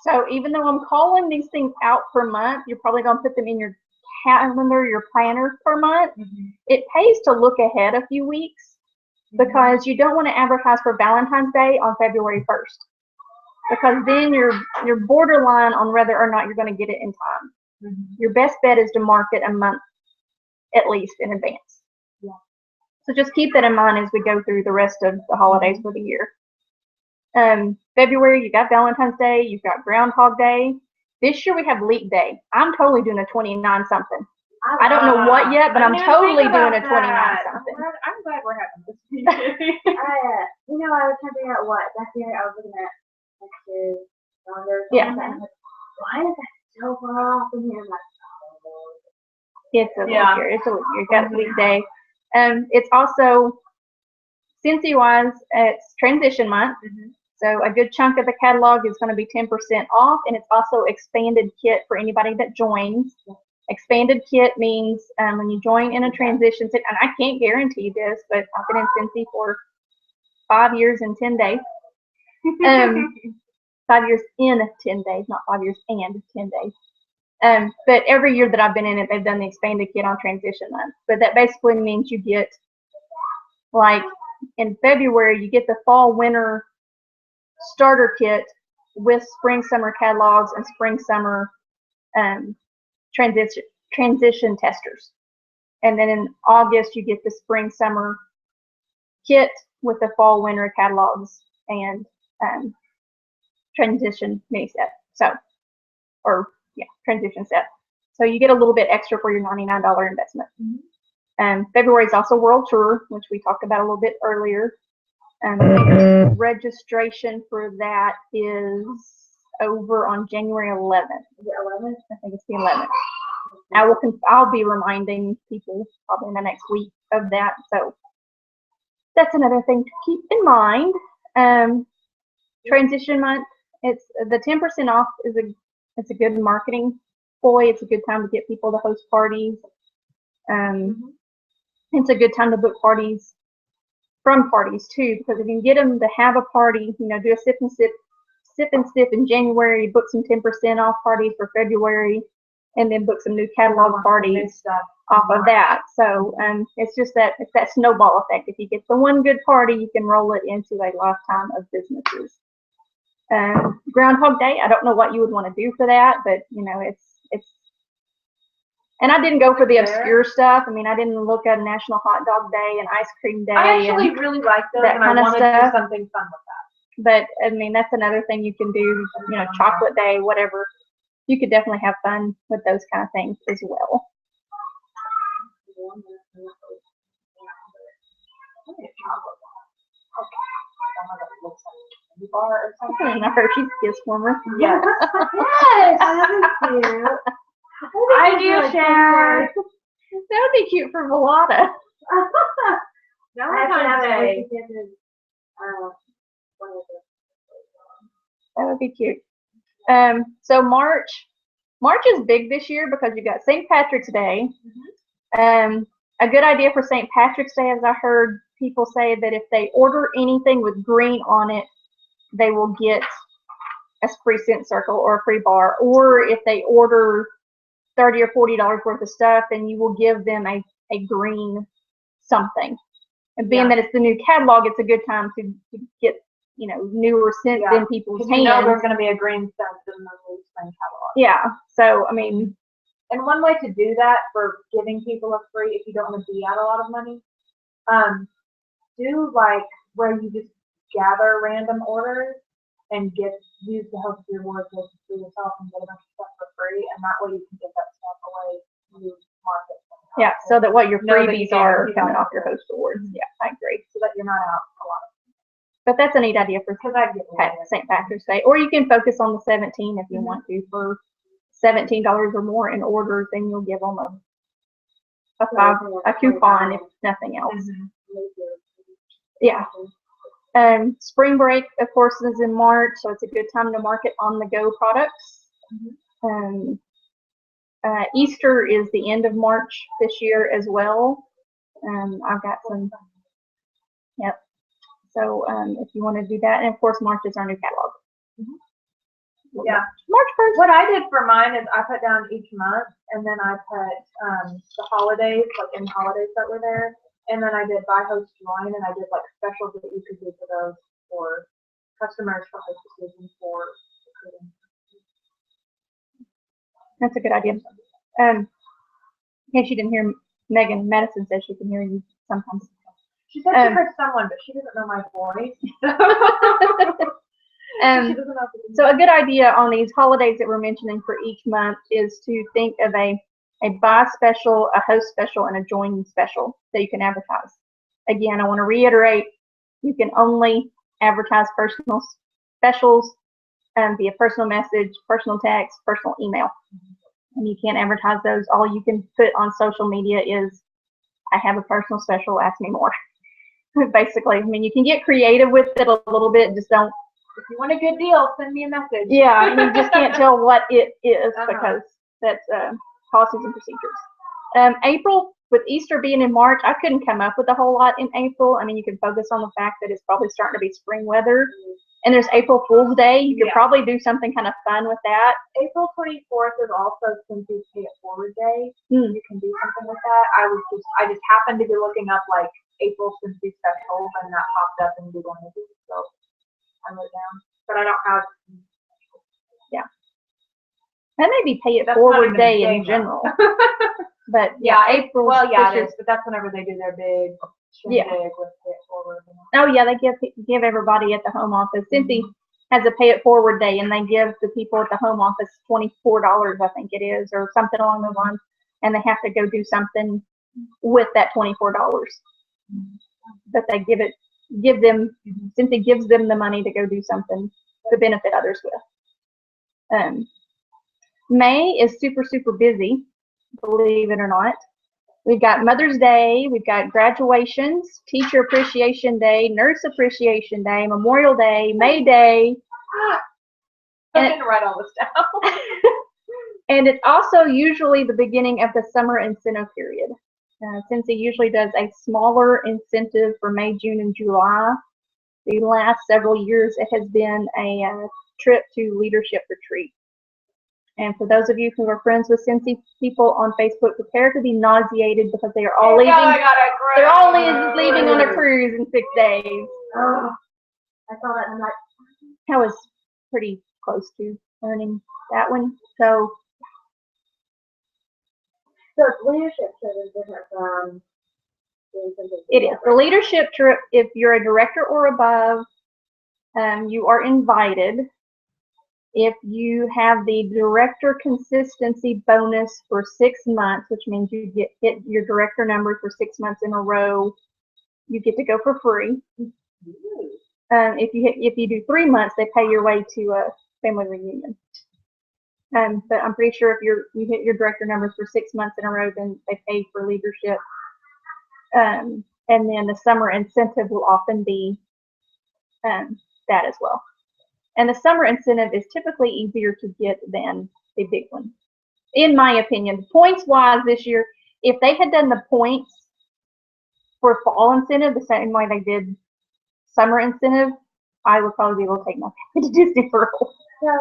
So even though I'm calling these things out per month, you're probably going to put them in your calendar, your planner per month. It pays to look ahead a few weeks, because you don't want to advertise for Valentine's Day on February 1st. Because then you're borderline on whether or not you're going to get it in time. Your best bet is to market a month at least in advance. So just keep that in mind as we go through the rest of the holidays for the year. February, you got Valentine's Day, you've got Groundhog Day. This year we have Leap Day. I'm totally doing a 29 something. I don't know what yet, but I'm totally doing a 29 something. I'm glad we're having this. I was trying to figure out what. That's the I was looking at next year's calendar. Yeah. Why is that so far off in here? I'm like, it's a leap year. It's a leap year. You got Leap Day. It's also, Scentsy-wise, it's transition month. So a good chunk of the catalog is going to be 10% off, and it's also expanded kit for anybody that joins. Expanded kit means when you join in a transition, and I can't guarantee this, but I've been in Scentsy for 5 years and 10 days. 5 years in 10 days, not 5 years and 10 days. But every year that I've been in it, they've done the expanded kit on transition month. But that basically means you get, like in February, you get the fall winter starter kit with spring summer catalogs and spring summer transition testers. And then in August, you get the spring summer kit with the fall winter catalogs and transition mini set. Transition set. So you get a little bit extra for your $99 investment. February is also World Tour, which we talked about a little bit earlier. Registration for that is over on January 11th. is it 11th? I think it's the 11th. I'll be reminding people probably in the next week of that. So that's another thing to keep in mind. Transition month. It's the 10% off it's a good marketing ploy. It's a good time to get people to host parties. It's a good time to book parties from parties too, because if you can get them to have a party, do a sip and sip in January, book some 10% off parties for February, and then book some new catalog parties off of that. So it's just it's that snowball effect. If you get the one good party, you can roll it into a lifetime of businesses. Groundhog Day, I don't know what you would want to do for that, but it's and I didn't go for the obscure stuff. I mean, I didn't look at National Hot Dog Day and Ice Cream Day. I actually really like those, and I wanted to do something fun with that. But I mean, that's another thing you can do. Chocolate Day, whatever. You could definitely have fun with those kind of things as well. Maybe a chocolate one. Okay. Someone that looks like a candy bar or something. A Hershey's Kiss warmer. Yes. Yes, that would be cute. I do share. That would be cute for Velada. No I have to have Valentine's a Day. one of the That would be cute. So March is big this year because you got St. Patrick's Day. A good idea for St. Patrick's Day is I heard people say that if they order anything with green on it, they will get a free scent circle or a free bar. Or if they order $30 or $40 worth of stuff, then you will give them a green something. And being that it's the new catalog, it's a good time to get, newer scents in people's Because hands. you know there's going to be a green scent in the new spring catalog. Yeah. So, I mean, And one way to do that for giving people a free, if you don't want to be out a lot of money, do like where you just gather random orders and use the help of your wardrobe for yourself and get a bunch of stuff for free, and that way you can give that stuff away to market. yeah, so that what your Know that you freebies are guarantee coming that. off your host awards. Yeah, I agree. So that you're not out a lot. But that's a neat idea for Because I get St. Patrick's Day. Or you can focus on the 17 if you want to. For $17 or more in orders, then you'll give them a coupon if nothing else. Yeah. Spring break, of course, is in March, so it's a good time to market on-the-go products. Easter is the end of March this year as well. I've got some. Yep. So if you want to do that, and of course, March is our new catalog. Yeah. March 1st. What I did for mine is I put down each month, and then I put the holidays, like any holidays that were there, and then I did buy, host, join, and I did like specials that you could do for those for customers, for hostesses, and for recruiting. That's a good idea. In case you didn't hear, Megan Madison says she can hear you sometimes. She said she heard someone, but she doesn't know my voice. She doesn't know if it's So a good idea on these holidays that we're mentioning for each month is to think of a buy special, a host special, and a join special that you can advertise. Again, I want to reiterate, you can only advertise personal specials via personal message, personal text, personal email. And you can't advertise those. All you can put on social media is, I have a personal special, ask me more. Basically, I mean, you can get creative with it a little bit, just don't. If you want a good deal, send me a message. Yeah, you just can't tell what it is because that's policies and procedures. April, with Easter being in March, I couldn't come up with a whole lot in April. I mean, you can focus on the fact that it's probably starting to be spring weather. And there's April Fool's Day. You could probably do something kind of fun with that. April 24th is also Cincy's Pay It Forward Day. Hmm. You can do something with that. I just happened to be looking up like April Cincy specials, and that popped up in Google Images, so I wrote down. But I don't have. Yeah. That may be Pay It That's Forward not even a Day in day general. now. But yeah, April. Well, yeah, it is, but that's whenever they do their big shindig with Pay It Forward. Oh yeah, they give everybody at the home office. Cincy has a Pay It Forward Day, and they give the people at the home office $24, I think it is, or something along those lines, and they have to go do something with that $24. But they give them, Cincy gives them the money to go do something to benefit others with. May is super, super busy, believe it or not. We've got Mother's Day, we've got graduations, Teacher Appreciation Day, Nurse Appreciation Day, Memorial Day, May Day. I'm going to write all this down. And it's also usually the beginning of the summer incentive period. Cincy usually does a smaller incentive for May, June, and July. The last several years, it has been a trip to leadership retreat. And for those of you who are friends with Cincy people on Facebook, prepare to be nauseated because they are all leaving. They're all leaving on a cruise in 6 days. Oh, I saw that and I'm like, I was pretty close to earning that one. So leadership trip is different from doing something. it is. The leadership trip, if you're a director or above, you are invited. If you have the director consistency bonus for 6 months, which means you hit your director number for 6 months in a row, you get to go for free. Ooh. If you do 3 months, they pay your way to a family reunion. But I'm pretty sure if you hit your director numbers for 6 months in a row, then they pay for leadership. And then the summer incentive will often be that as well. And the summer incentive is typically easier to get than the big one, in my opinion. Points wise this year, if they had done the points for fall incentive the same way they did summer incentive, I would probably be able to take my family to Disney World. So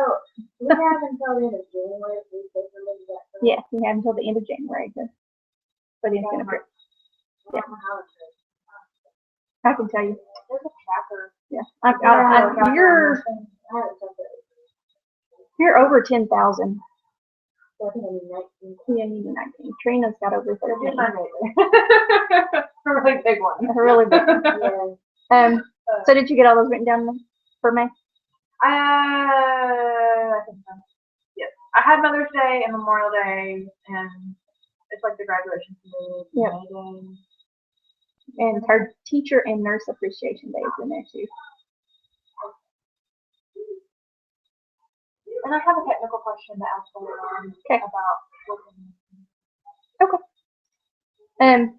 we have until the end of January to pay for that. Yes, we have until the end of January for the incentive. I don't know how it's done. I can tell you. There's a tracker. Yeah, I haven't checked it. you're over 10,000. So I think I need 19. Yeah, you need 19. Trina's got over Here's 13. my neighbor. A really big one. A really big. Yeah. So did you get all those written down for me? I think so. Yes. I had Mother's Day and Memorial Day, and it's like the graduation for me. Yep. And her teacher and nurse appreciation day is in there too. And I have a technical question to ask later on about looking.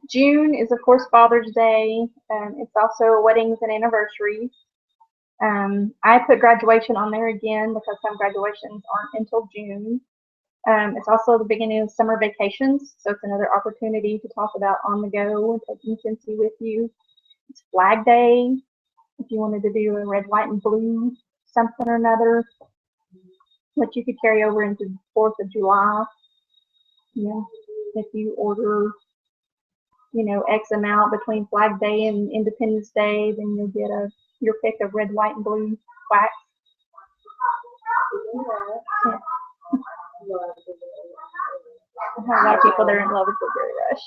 June is of course Father's Day. It's also weddings and anniversaries. I put graduation on there again because some graduations aren't until June. It's also the beginning of summer vacations, so it's another opportunity to talk about on the go and taking Cincy with you. It's Flag Day, if you wanted to do a red, white, and blue something or another, which you could carry over into the 4th of July. You know, if you order, X amount between Flag Day and Independence Day, then you'll get your pick of red, white, and blue wax. Yeah. A lot of people that are in love with Blueberry Rush.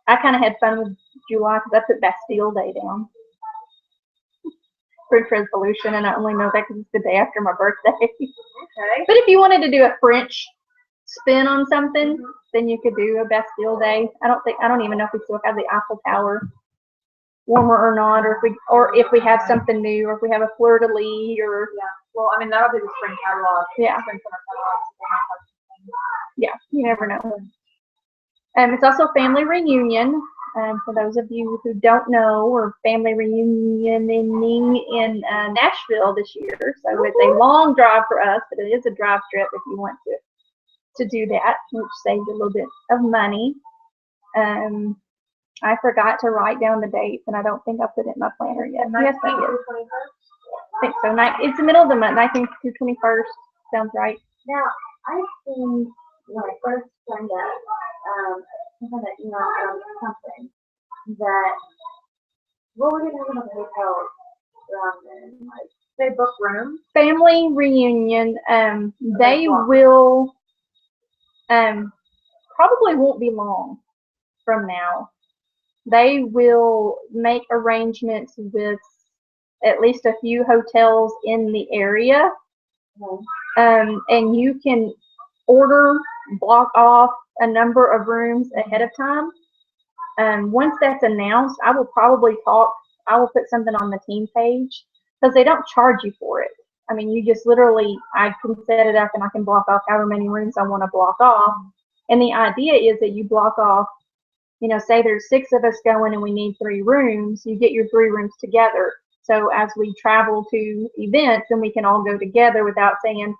I kind of had fun with July because I put Bastille Day down. French Revolution, and I only know that because it's the day after my birthday. Okay. But if you wanted to do a French spin on something, then you could do a Bastille Day. I don't even know if we still have the Eiffel Tower warmer or not, or if we have something new, or if we have a fleur de lis, or Well, I mean that'll be the spring catalog. Yeah. Spring summer catalog. yeah, you never know. It's also family reunion. For those of you who don't know, we're family reunioning in Nashville this year. So it's a long drive for us, but it is a drive trip if you want to do that, which saves a little bit of money. I forgot to write down the dates, and I don't think I put it in my planner yet. Yes, I did. I think so. It's the middle of the month. 19th to 21st. Sounds right. Now, I've seen when I first signed up, something that something that what were they doing about the hotels around then? Like They book rooms. Family reunion. They will probably won't be long from now. They will make arrangements with at least a few hotels in the area, and you can block off a number of rooms ahead of time. Once that's announced, I will put something on the team page, because they don't charge you for it. I mean, you just literally, I can set it up and I can block off however many rooms I want to block off. And the idea is that you block off, say there's 6 of us going and we need 3 rooms, you get your 3 rooms together. So as we travel to events, then we can all go together without saying,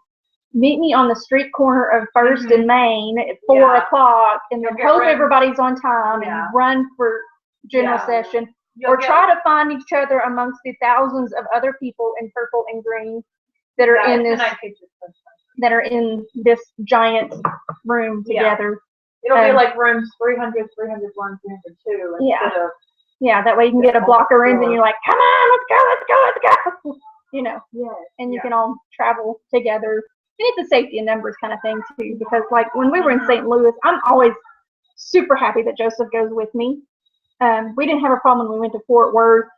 meet me on the street corner of 1st and Main at 4 o'clock, and then hope everybody's on time and run for general session. Or try to find each other amongst the thousands of other people in purple and green that are in this giant room together. It'll be like rooms 300, 301, 302 instead of. Yeah, that way you can get a block of rooms and you're like, come on, let's go. And you can all travel together. And it's a safety in numbers kind of thing too, because like when we were in St. Louis, I'm always super happy that Joseph goes with me. We didn't have a problem when we went to Fort Worth.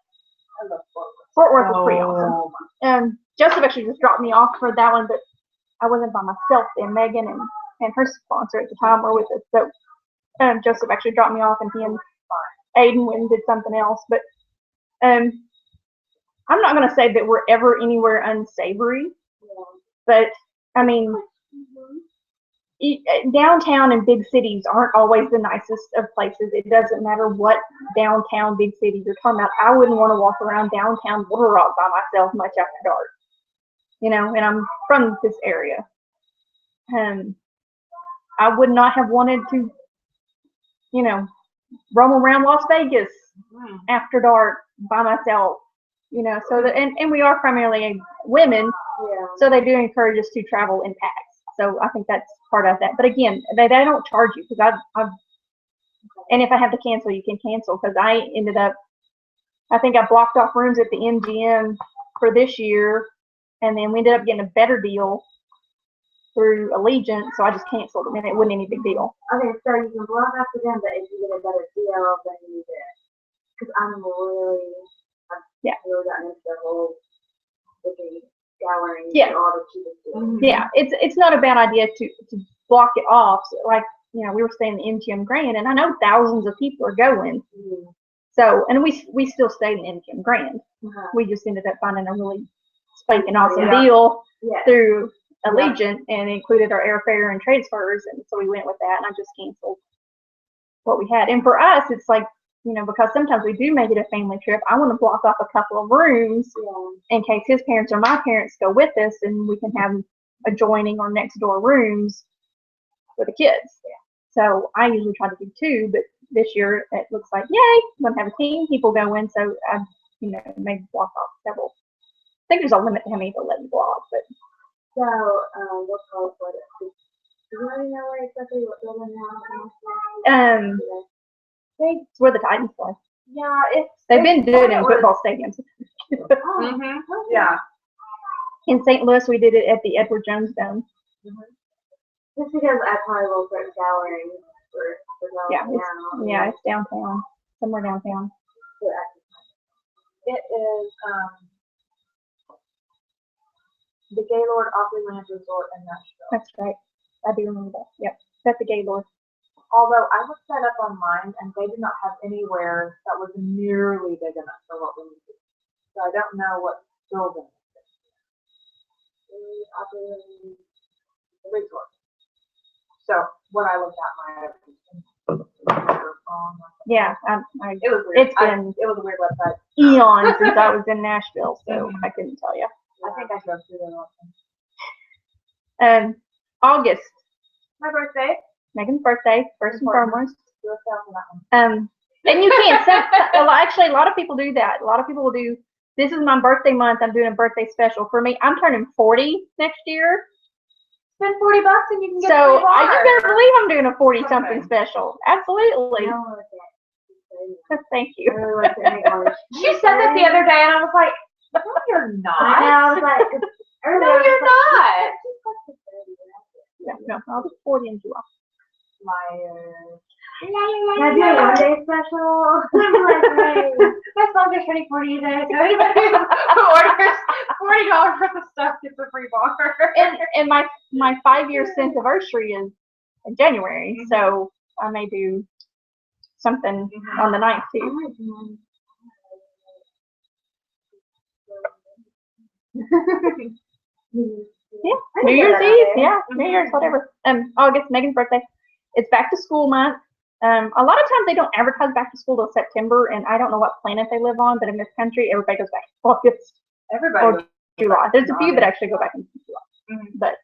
Fort Worth was pretty awesome. Joseph actually just dropped me off for that one, but I wasn't by myself then. Megan and her sponsor at the time were with us. So Joseph actually dropped me off, and he and Aiden went and did something else. But I'm not going to say that we're ever anywhere unsavory, but I mean, downtown and big cities aren't always the nicest of places. It doesn't matter what downtown big city you're talking about. I wouldn't want to walk around downtown Little Rock by myself much after dark, and I'm from this area. I would not have wanted to, roam around Las Vegas after dark by myself, so that, and we are primarily women, so they do encourage us to travel in packs. So I think that's part of that. But again, they don't charge you because and if I have to cancel, you can cancel, because I think I blocked off rooms at the MGM for this year, and then we ended up getting a better deal through Allegiant, so I just canceled them, and it wasn't any big deal. Okay, so you can block after them, but if you get a better deal, then you do it. Because I've really gotten into the whole looking, scouring, and all the cheapest deals. Yeah, it's not a bad idea to block it off. So, like, we were staying in the MGM Grand, and I know thousands of people are going. So, and we still stayed in MGM Grand. We just ended up finding a really spanking awesome deal through Allegiant, and included our airfare and transfers, and so we went with that, and I just canceled what we had. And for us, it's like, because sometimes we do make it a family trip, I want to block off a couple of rooms in case his parents or my parents go with us, and we can have adjoining or next door rooms for the kids. So I usually try to do 2, but this year it looks like, yay, I'm going to have a team people going, so I, maybe block off several. I think there's a limit to how many they'll let you block, but. So, we'll call it what it is. Do you already know where exactly what building now? It's where the Titans play. Yeah, they've been doing it in football stadiums. Yeah. In St. Louis, we did it at the Edward Jones Dome. Just because I probably will start scouring for it's downtown, somewhere downtown. It is, the Gaylord Opryland Resort in Nashville. That's right. I do remember that. Yep. That's the Gaylord. Although I looked that up online, and they did not have anywhere that was nearly big enough for what we needed. So I don't know what building it is. Opryland Resort. So what I looked at might have been wrong. Yeah, it was weird. It was a weird website. Eons since I was in Nashville, so I couldn't tell you. I think I drove through there often. August. My birthday. Megan's birthday, first and foremost. Do a sale for that one. And you can't actually, a lot of people do that. A lot of people will do, this is my birthday month, I'm doing a birthday special. For me, I'm turning 40 next year. Spend $40 and you can get so a bar. You better believe I'm doing a 40-something special. Absolutely. Thank you. She said that the other day, and I was like, no, you're not. I was like, no, you're not. No, I'll be 40 in July. Liar. Can I do a one-day special? My son's just turning 40 today, so anybody who orders $40 worth of stuff gets a free bar. And my 5-year anniversary is in January, so I may do something on the 9th too. Yeah, New Year's Eve, New Year's, whatever. August, Megan's birthday. It's back to school month. A lot of times they don't advertise back to school till September, and I don't know what planet they live on, but in this country, everybody goes back to August. Everybody. Or July. There's a few that actually go back in July. But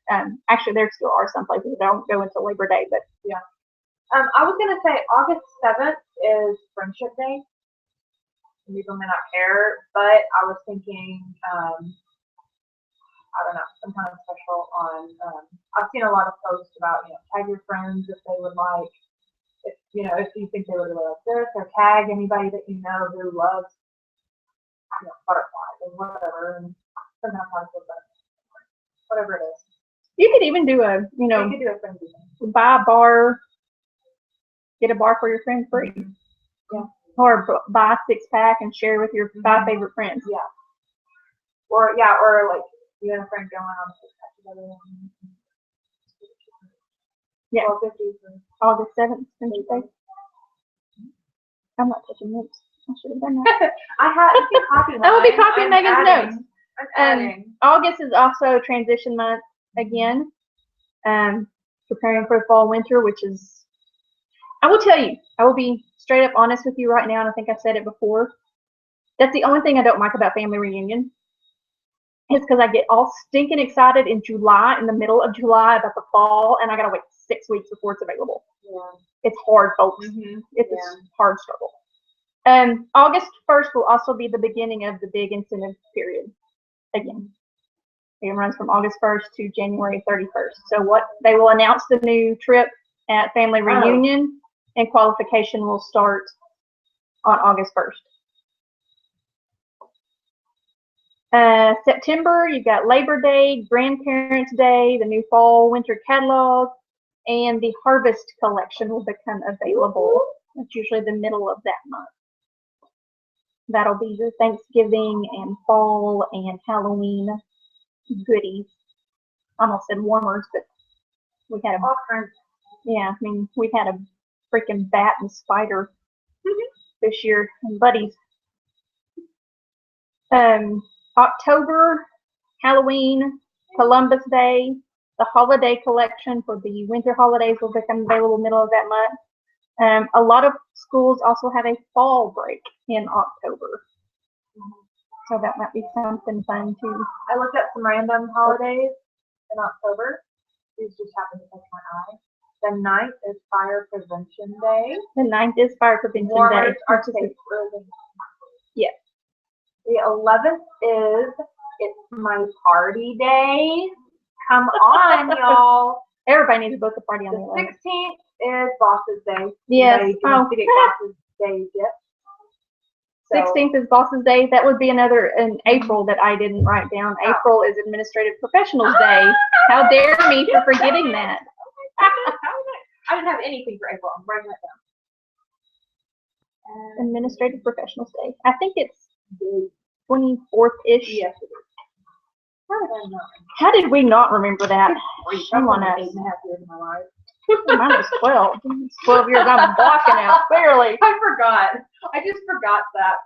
actually, there still are some places that don't go until Labor Day. But yeah. I was gonna say August 7th is Friendship Day. People may not care, but I was thinking, I don't know, some kind of special on. I've seen a lot of posts about, tag your friends if they would like, if you think they would really like this, or tag anybody that you know who loves, butterflies or whatever, and sometimes whatever it is. You could even do a, you could do a friend thing. Buy a bar, get a bar for your friends free. Yeah. Or buy a 6-pack and share with your 5 favorite friends. Yeah. Or like you and a friend going on a 6-pack together. Yeah. August 7th, Friendship Day. I'm not taking notes. I should have done that. I have to be copying. I will be mine. copying I'm Megan's adding. notes. I'm adding. August is also transition month again. Preparing for the fall winter, which is, I will tell you, I will be straight up honest with you right now, and I think I said it before. That's the only thing I don't like about family reunion. It's because I get all stinking excited in July, in the middle of July, about the fall, and I gotta wait 6 weeks before it's available. Yeah. It's hard, folks. It's a hard struggle. August 1st will also be the beginning of the big incentive period again. It runs from August 1st to January 31st. So what they will announce the new trip at family reunion, and qualification will start on August 1st. September, you've got Labor Day, Grandparents' Day, the new fall winter catalog, and the harvest collection will become available. That's usually the middle of that month. That'll be your Thanksgiving and fall and Halloween goodies. I almost said warmers, but we had All kinds. yeah, I mean, we had a freaking bat and spider this year, and buddies. October, Halloween, Columbus Day, the holiday collection for the winter holidays will become available middle of that month. A lot of schools also have a fall break in October. So that might be something fun too. I looked at some random holidays in October. These just happened to catch my eye. The 9th is Fire Prevention Day. The 9th is Fire Prevention Day. Warmers are safe. Yes. The 11th is It's My Party Day. Come on, y'all. Everybody needs to book a party on the The 11th. 16th is Boss's Day. Yes. Everybody wants to get Boss's Day gifts. So, 16th is Boss's Day. That would be another in April that I didn't write down. April is Administrative Professionals Day. How dare me for forgetting that. I didn't have anything for April. I'm writing that down. Administrative Professionals Day. I think it's 24th-ish. Yes, it is. How did I know? How did we not remember that? Shame on That's us. 8.5 years of my life. Mine was 12. It's 12 years I'm blocking out, clearly. I forgot. I just forgot that.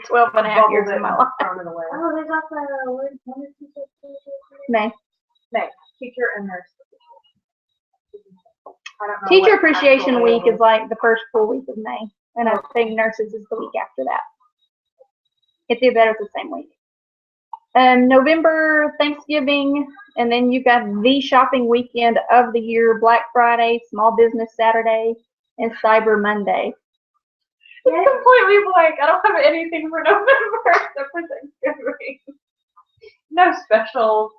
12 and a half years Bubbled of my it life. and thrown it away. Oh, there's also a word. What is teacher? May. May. Teacher and nurse. I don't know Teacher what Appreciation actual Week label is like the first full week of May. And I think Nurses is the week after that. It's either that or it's the same week. November, Thanksgiving, and then you've got the shopping weekend of the year, Black Friday, Small Business Saturday, and Cyber Monday. It's completely blank. I don't have anything for November except for Thanksgiving. No specials.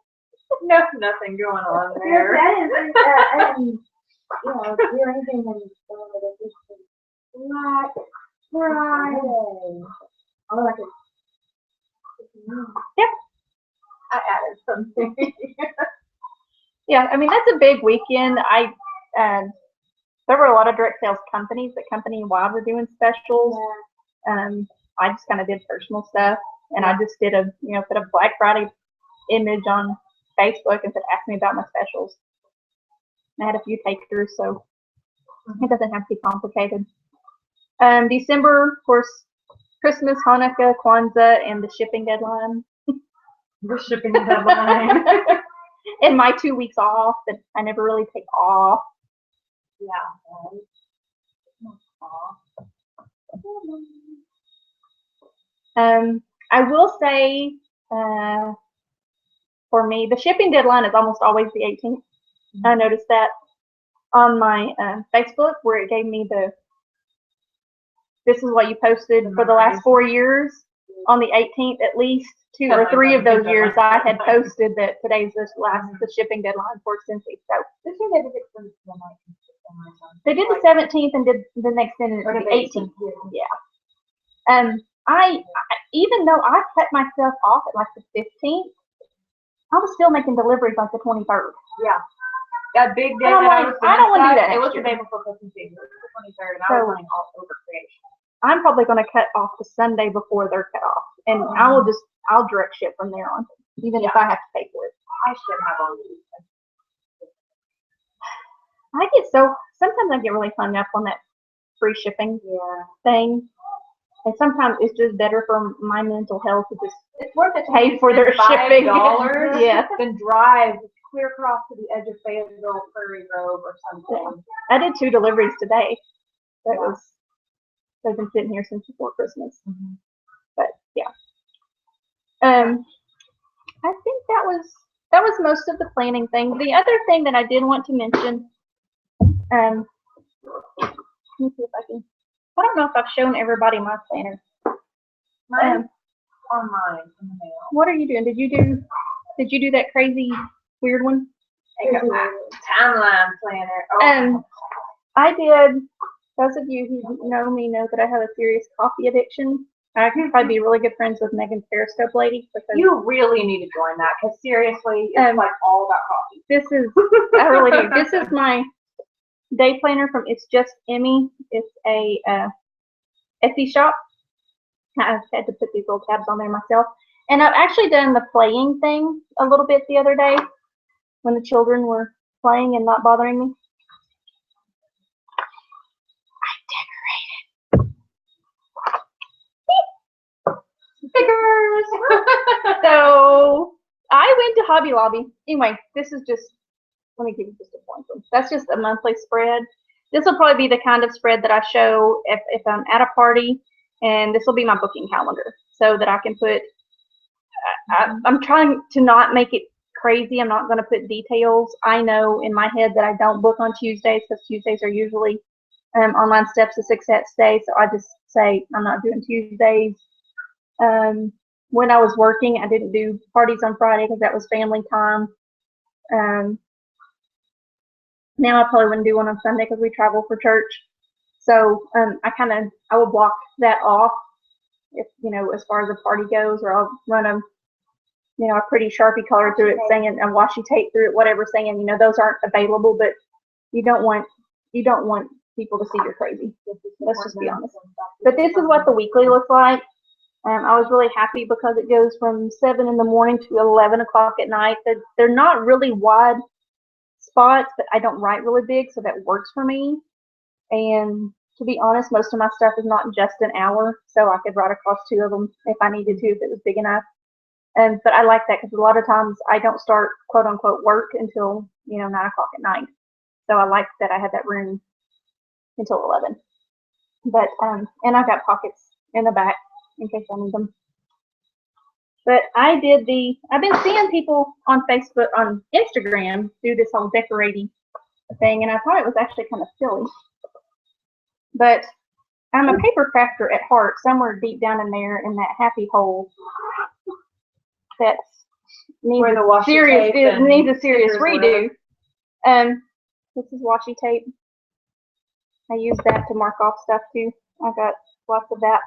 No, nothing going on there. That is, I didn't, do anything when it's Black Friday. Oh, like it. Yep. I added something. Yeah, I mean, that's a big weekend. There were a lot of direct sales companies that company-wide were doing specials. I just kind of did personal stuff, and I just did put a Black Friday image on Facebook and said, ask me about my specials. And I had a few takers, so it doesn't have to be complicated. December, of course, Christmas, Hanukkah, Kwanzaa, and the shipping deadline. The shipping deadline. And my 2 weeks off that I never really take off. Yeah. I will say, for me, the shipping deadline is almost always the 18th. I noticed that on my Facebook, where it gave me this is what you posted for the last 4 years. On the 18th, at least 2 or 3 of those years, I had posted that today's the shipping deadline for Cincy. So this year they did it for the 19th. they did the 17th and did the next in the 18th. Yeah. I even though I cut myself off at like the 15th, I was still making deliveries like the 23rd. Yeah. That big day And I'm that like, I don't want to do that It was next the year. day before Christmas Eve. It was the 23rd, and I So- was running all over creation. I'm probably going to cut off the Sunday before they're cut off, and I'll direct ship from there on, even if I have to pay for it. I should have all these. Sometimes I get really hung up on that free shipping Yeah. thing. And sometimes it's just better for my mental health to just It's worth it to pay me for to their spend shipping. $5 Yeah. than drive clear across to the edge of Fayetteville, Prairie Grove, or something. I did 2 deliveries today. That Yeah. was, they've been sitting here since before Christmas. Mm-hmm. But yeah. I think that was most of the planning thing. The other thing that I did want to mention, let me see if I can. I don't know if I've shown everybody my planner. Mine's online in the mail. What are you doing? Did you do that crazy weird one? Timeline planner. Oh. I did. Those of you who know me know that I have a serious coffee addiction. I could probably be really good friends with Megan's Periscope lady because You really need to join that because seriously, it's like all about coffee. I really do. This is my day planner from It's Just Emmy. It's a Etsy shop. I've had to put these little tabs on there myself. And I've actually done the playing thing a little bit the other day when the children were playing and not bothering me. I decorated. Stickers! So I went to Hobby Lobby. Anyway, this is just, let me give you just a point. That's just a monthly spread. This will probably be the kind of spread that I show if I'm at a party, and this will be my booking calendar so that I can put, I'm trying to not make it crazy. I'm not going to put details. I know in my head that I don't book on Tuesdays because Tuesdays are usually online steps to success day, so I just say I'm not doing Tuesdays. When I was working, I didn't do parties on Friday because that was family time. Now I probably wouldn't do one on Sunday because we travel for church. So I will block that off if, as far as the party goes, or I'll run a pretty Sharpie color through it saying, and washi tape through it, whatever, saying, those aren't available, but you don't want people to see you're crazy. Let's just be honest. But this is what the weekly looks like. I was really happy because it goes from 7 in the morning to 11 o'clock at night. They're not really wide spots, but I don't write really big, so that works for me. And to be honest, most of my stuff is not just an hour, so I could write across 2 of them if I needed to, if it was big enough. But I like that because a lot of times I don't start quote unquote work until 9 o'clock at night. So I like that I had that room until 11. But and I've got pockets in the back in case I need them. But I've been seeing people on Facebook, on Instagram, do this whole decorating thing, and I thought it was actually kind of silly. But I'm a paper crafter at heart, somewhere deep down in there in that happy hole that needs a serious redo. This is washi tape. I use that to mark off stuff too. I got lots of that.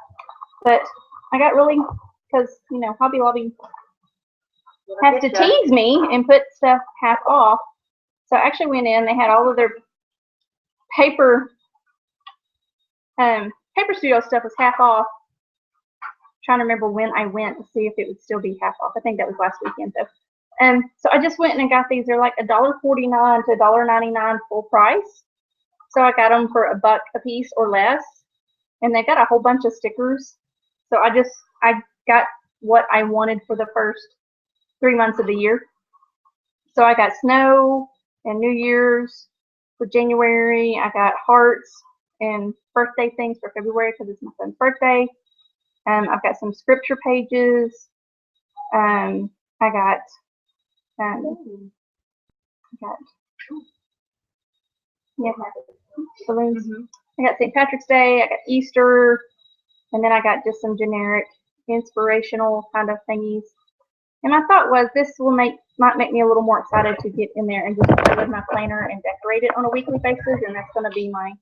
But I got really, because, Hobby Lobby has to tease me and put stuff half off. So I actually went in, they had all of their paper studio stuff was half off. Trying to remember when I went to see if it would still be half off. I think that was last weekend though. So I just went and got these. They're like $1.49 to $1.99 full price. So I got them for $1 a piece or less. And they got a whole bunch of stickers. So I got what I wanted for the first 3 months of the year. So I got snow and New Year's for January. I got hearts and birthday things for February because it's my son's birthday. I've got some scripture pages. I got balloons. I got St. Patrick's Day. I got Easter, and then I got just some generic inspirational kind of thingies. And my thought was this might make me a little more excited to get in there and just play with my planner and decorate it on a weekly basis, and that's going to be my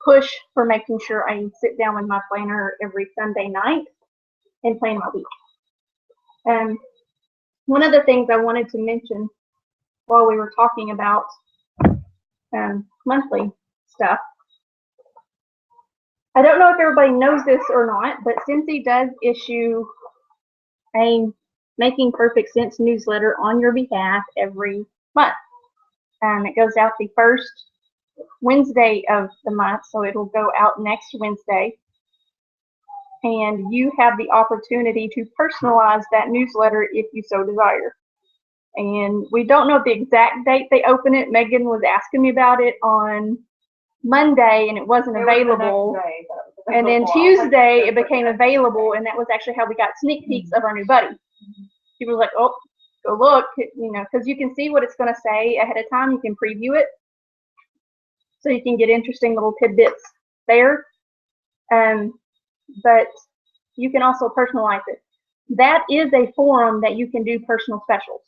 push for making sure I sit down with my planner every Sunday night and plan my week. One of the things I wanted to mention while we were talking about monthly stuff, I don't know if everybody knows this or not, but Scentsy does issue a Making Perfect Sense newsletter on your behalf every month. It goes out the first Wednesday of the month, so it'll go out next Wednesday. And you have the opportunity to personalize that newsletter if you so desire. And we don't know the exact date they open it. Megan was asking me about it on Monday, and it wasn't available. And then Tuesday, it became available, and that was actually how we got sneak peeks of our new buddy. She was like, "Oh, go look," you know, because you can see what it's going to say ahead of time. You can preview it, so you can get interesting little tidbits there. But you can also personalize it. That is a forum that you can do personal specials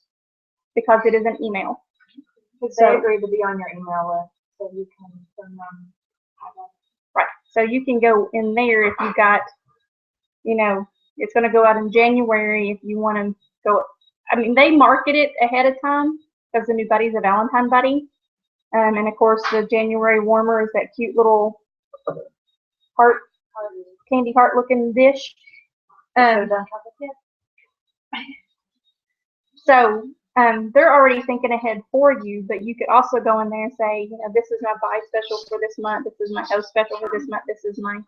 because it is an email. Because they agree to be on your email list, so you can send them. Right. So you can go in there if you got, you know, it's going to go out in January if you want to go. I mean, they market it ahead of time because the new buddy's a Valentine buddy. And of course, the January warmer is that cute little heart, candy heart looking dish. So they're already thinking ahead for you, but you could also go in there and say, you know, this is my buy special for this month, this is my host special for this month, this is my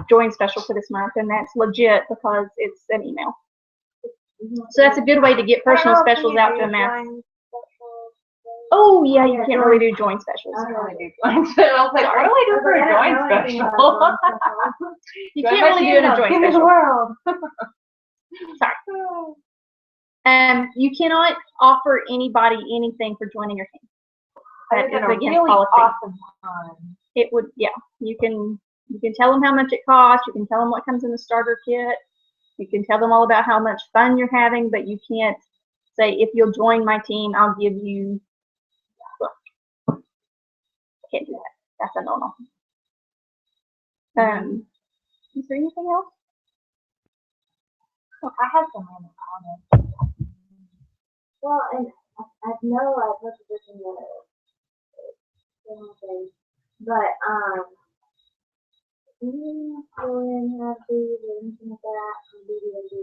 join special for this month, and that's legit because it's an email. So that's a good way to get personal specials out to a mass. Oh yeah, you can't really do join specials. I don't really do join specials. I was like, what do I do for a join special? You can't really do it in a join special. Sorry. You cannot offer anybody anything for joining your team. That is against really policy. Awesome time. It would, yeah. You can tell them how much it costs. You can tell them what comes in the starter kit. You can tell them all about how much fun you're having, but you can't say, if you'll join my team, I'll give you. Can't do that. That's a no-no. Is there anything else? Oh, I have some random comments. Well, and I know I've heard this in the thing, but you have these or anything like that from BB&B?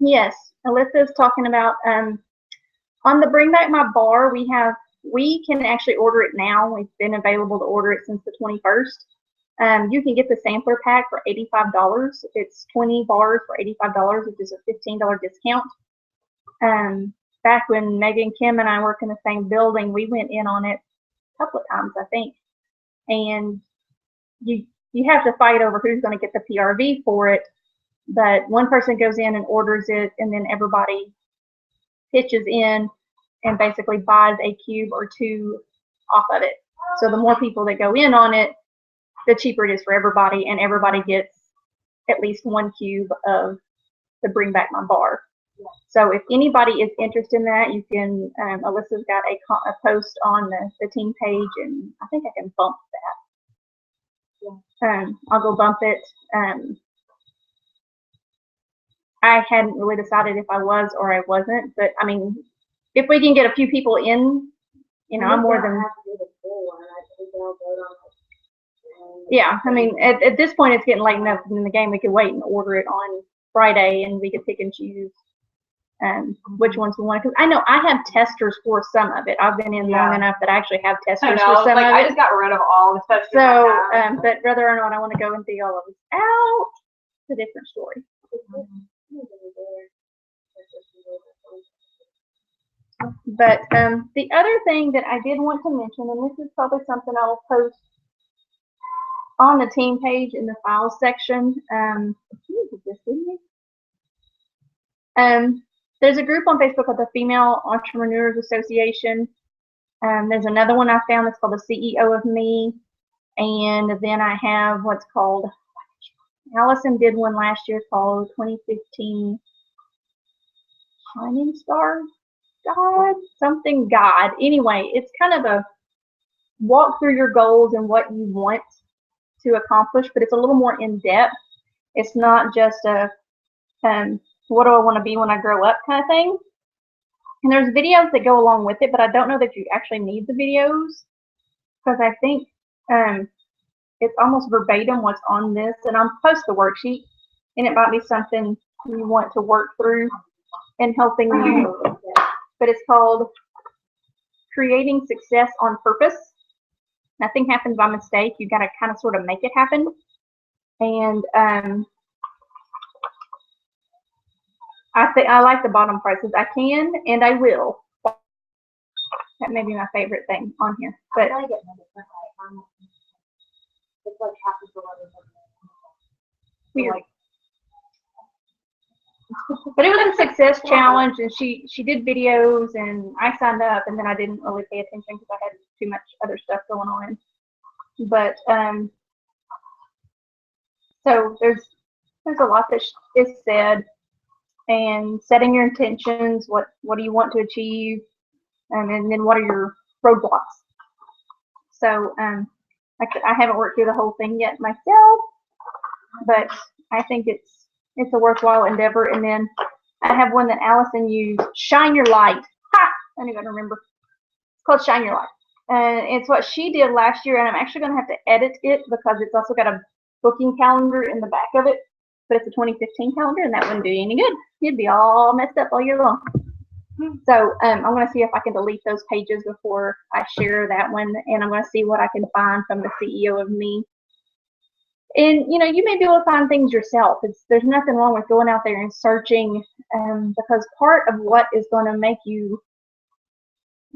Yes, Alyssa's talking about on the Bring Back My Bar. We can actually order it now. We've been available to order it since the 21st. You can get the sampler pack for $85. It's 20 bars for $85, which is a $15 discount. Back when Megan, Kim, and I worked in the same building, we went in on it a couple of times, I think. And you have to fight over who's going to get the PRV for it. But one person goes in and orders it, and then everybody pitches in and basically buys a cube or two off of it. So the more people that go in on it, the cheaper it is for everybody, and everybody gets at least one cube of the Bring Back My Bar. So if anybody is interested in that, you can, Alyssa's got a post on the team page, and I think I can bump that. I'll go bump it. I hadn't really decided if I was or I wasn't, but I mean, if we can get a few people in, you know, I'm more than. Yeah, I mean, at this point, it's getting late enough in the game. We could wait and order it on Friday, and we could pick and choose which ones we want. Because I know I have testers for some of it. I've been in long enough that I actually have testers for some of it. I just got rid of all the testers. So, but whether or not I want to go and dig all of this out, it's a different story. But the other thing that I did want to mention, and this is probably something I will post on the team page in the files section. There's a group on Facebook called the Female Entrepreneurs Association. There's another one I found that's called the CEO of Me. And then I have what's called, Allison did one last year called 2015 Shining Star God, something God. Anyway, it's kind of a walk through your goals and what you want to accomplish, but it's a little more in depth. It's not just a what do I want to be when I grow up kind of thing. And there's videos that go along with it, but I don't know that you actually need the videos, because I think it's almost verbatim what's on this. And I'll post the worksheet, and it might be something you want to work through in helping you. But it's called Creating Success on Purpose. Nothing happens by mistake. You got to kind of sort of make it happen. And I like the bottom part. It says I can and I will. That may be my favorite thing on here. But I gotta get my different it's like half of the letters. weird. But it was a success challenge, and she did videos, and I signed up, and then I didn't really pay attention because I had too much other stuff going on. But so there's a lot that is said, and setting your intentions. What do you want to achieve, and then what are your roadblocks? So I haven't worked through the whole thing yet myself, but I think it's a worthwhile endeavor. And then I have one that Allison used, Shine Your Light. Ha! I don't even remember. It's called Shine Your Light. And it's what she did last year, and I'm actually going to have to edit it because it's also got a booking calendar in the back of it. But it's a 2015 calendar, and that wouldn't do you any good. You'd be all messed up all year long. So I'm going to see if I can delete those pages before I share that one, and I'm going to see what I can find from the CEO of Me. And, you know, you may be able to find things yourself. There's nothing wrong with going out there and searching, because part of what is going to make you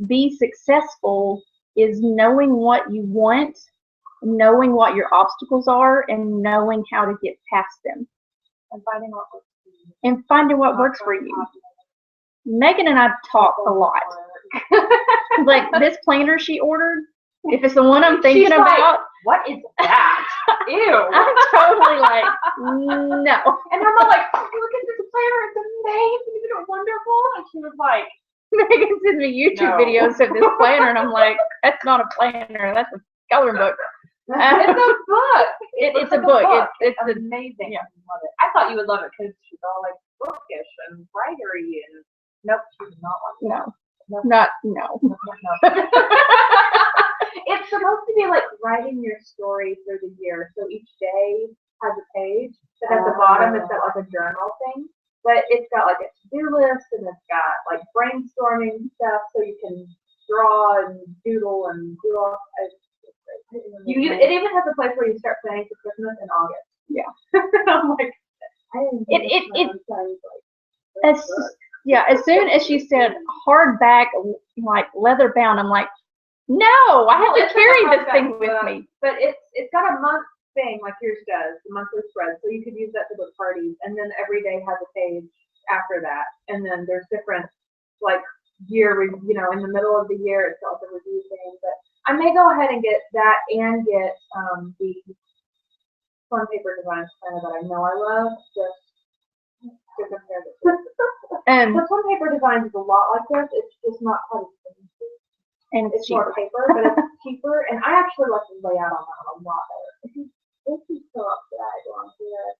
be successful is knowing what you want, knowing what your obstacles are, and knowing how to get past them. And finding what works for you. And finding what works for you. Megan and I talk a lot. Like this planner she ordered, if it's the one I'm thinking She's about, like, what is that? Ew. I'm totally like, no. And I'm like, look at this planner, it's amazing, isn't it wonderful? And she was like, Megan sends me YouTube No. videos of this planner, and I'm like, that's not a planner, that's a coloring book. it's a book. It's like a book. It's amazing. yeah. I love it. I thought you would love it because she's all like bookish and writery and nope, she's not like that. no. It's supposed to be like writing your story through the year. So each day has a page, but at the bottom it's got like a journal thing. But it's got like a to-do list, and it's got like brainstorming stuff, so you can draw and doodle and do all. It even has a place where you start planning for Christmas in August. Yeah. I'm like, As soon as she said hardback, like leather bound, I'm like, no, I have to carry this thing with me. But it's got a month thing like yours does, the monthly spread, so you could use that to book parties, and then every day has a page after that, and then there's different like year, you know, in the middle of the year it's also a review thing. But I may go ahead and get that and get the Fun Paper Designs planner that I know I love, just to compare the two. The Fun Paper Designs is a lot like this, it's just not quite as fancy. And It's more paper, but it's cheaper, and I actually like the layout on that one a lot better. This is so up to that, I belong to that.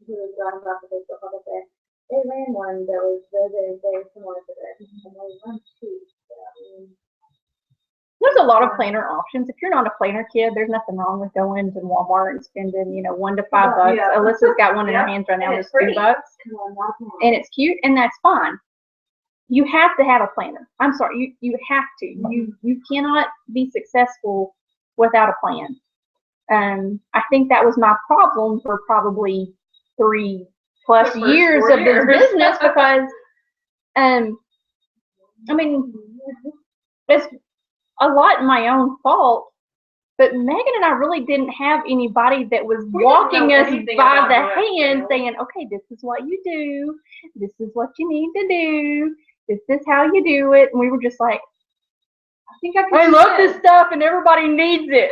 Really driving off the Facebook other day. They ran one that was very, very similar to this, and they run cheap. There's a lot of planner options. If you're not a planner kid, there's nothing wrong with going to Walmart and spending, $1 to $5. Yeah. Alyssa's got one in her hands right now. And It's it's $2, and it's cute, and that's fine. You have to have a planner. I'm sorry, you have to. You cannot be successful without a plan. I think that was my problem for probably 3+ years of this business because, I mean, it's a lot my own fault, but Megan and I really didn't have anybody that was walking us by the hand saying, okay, this is what you do, this is what you need to do, this is how you do it. And we were just like, I love this stuff and everybody needs it.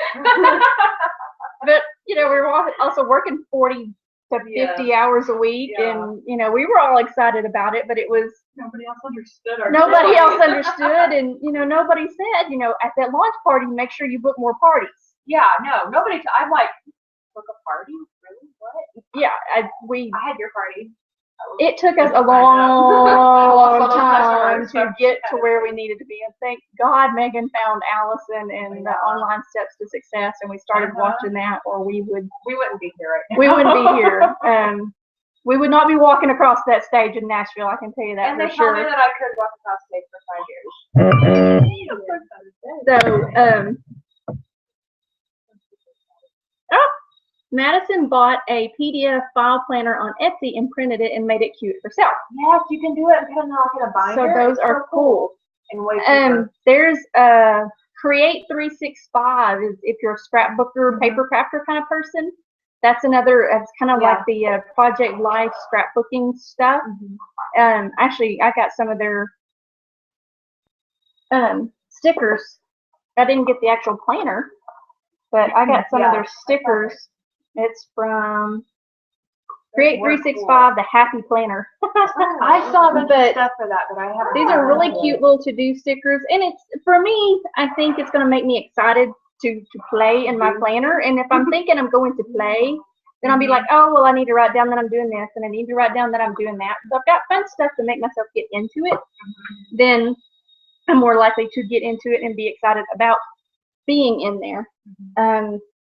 But, we were also working 40 to 50 hours a week, and, we were all excited about it, but it was, Nobody else understood and, nobody said, at that launch party, make sure you book more parties. Yeah, no, nobody. I'm like, book a party? Really? What? Yeah, I had your party. It took us a long time to get to where we needed to be, and thank God Megan found Allison and the Online Steps to Success, and we started watching that, or we wouldn't be here right now. We wouldn't be here. We would not be walking across that stage in Nashville, I can tell you that and for they sure. told me that I could walk across stage for 5 years. So, Madison bought a PDF file planner on Etsy and printed it and made it cute herself. Yes, you can do it and put it like in a binder. So those It's are so cool. And way cheaper. There's Create 365 is if you're a scrapbooker, paper crafter kind of person. That's another. It's kind of like the Project Life scrapbooking stuff. Actually, I got some of their stickers. I didn't get the actual planner, but I got some of their stickers. It's from Create 365, the Happy Planner. I saw the stuff for that, but I haven't. These are really cute little to-do stickers, and it's for me. I think it's going to make me excited to play in my planner. And if I'm thinking I'm going to play, then I'll be like, oh well, I need to write down that I'm doing this, and I need to write down that I'm doing that. So I've got fun stuff to make myself get into it. Then I'm more likely to get into it and be excited about being in there.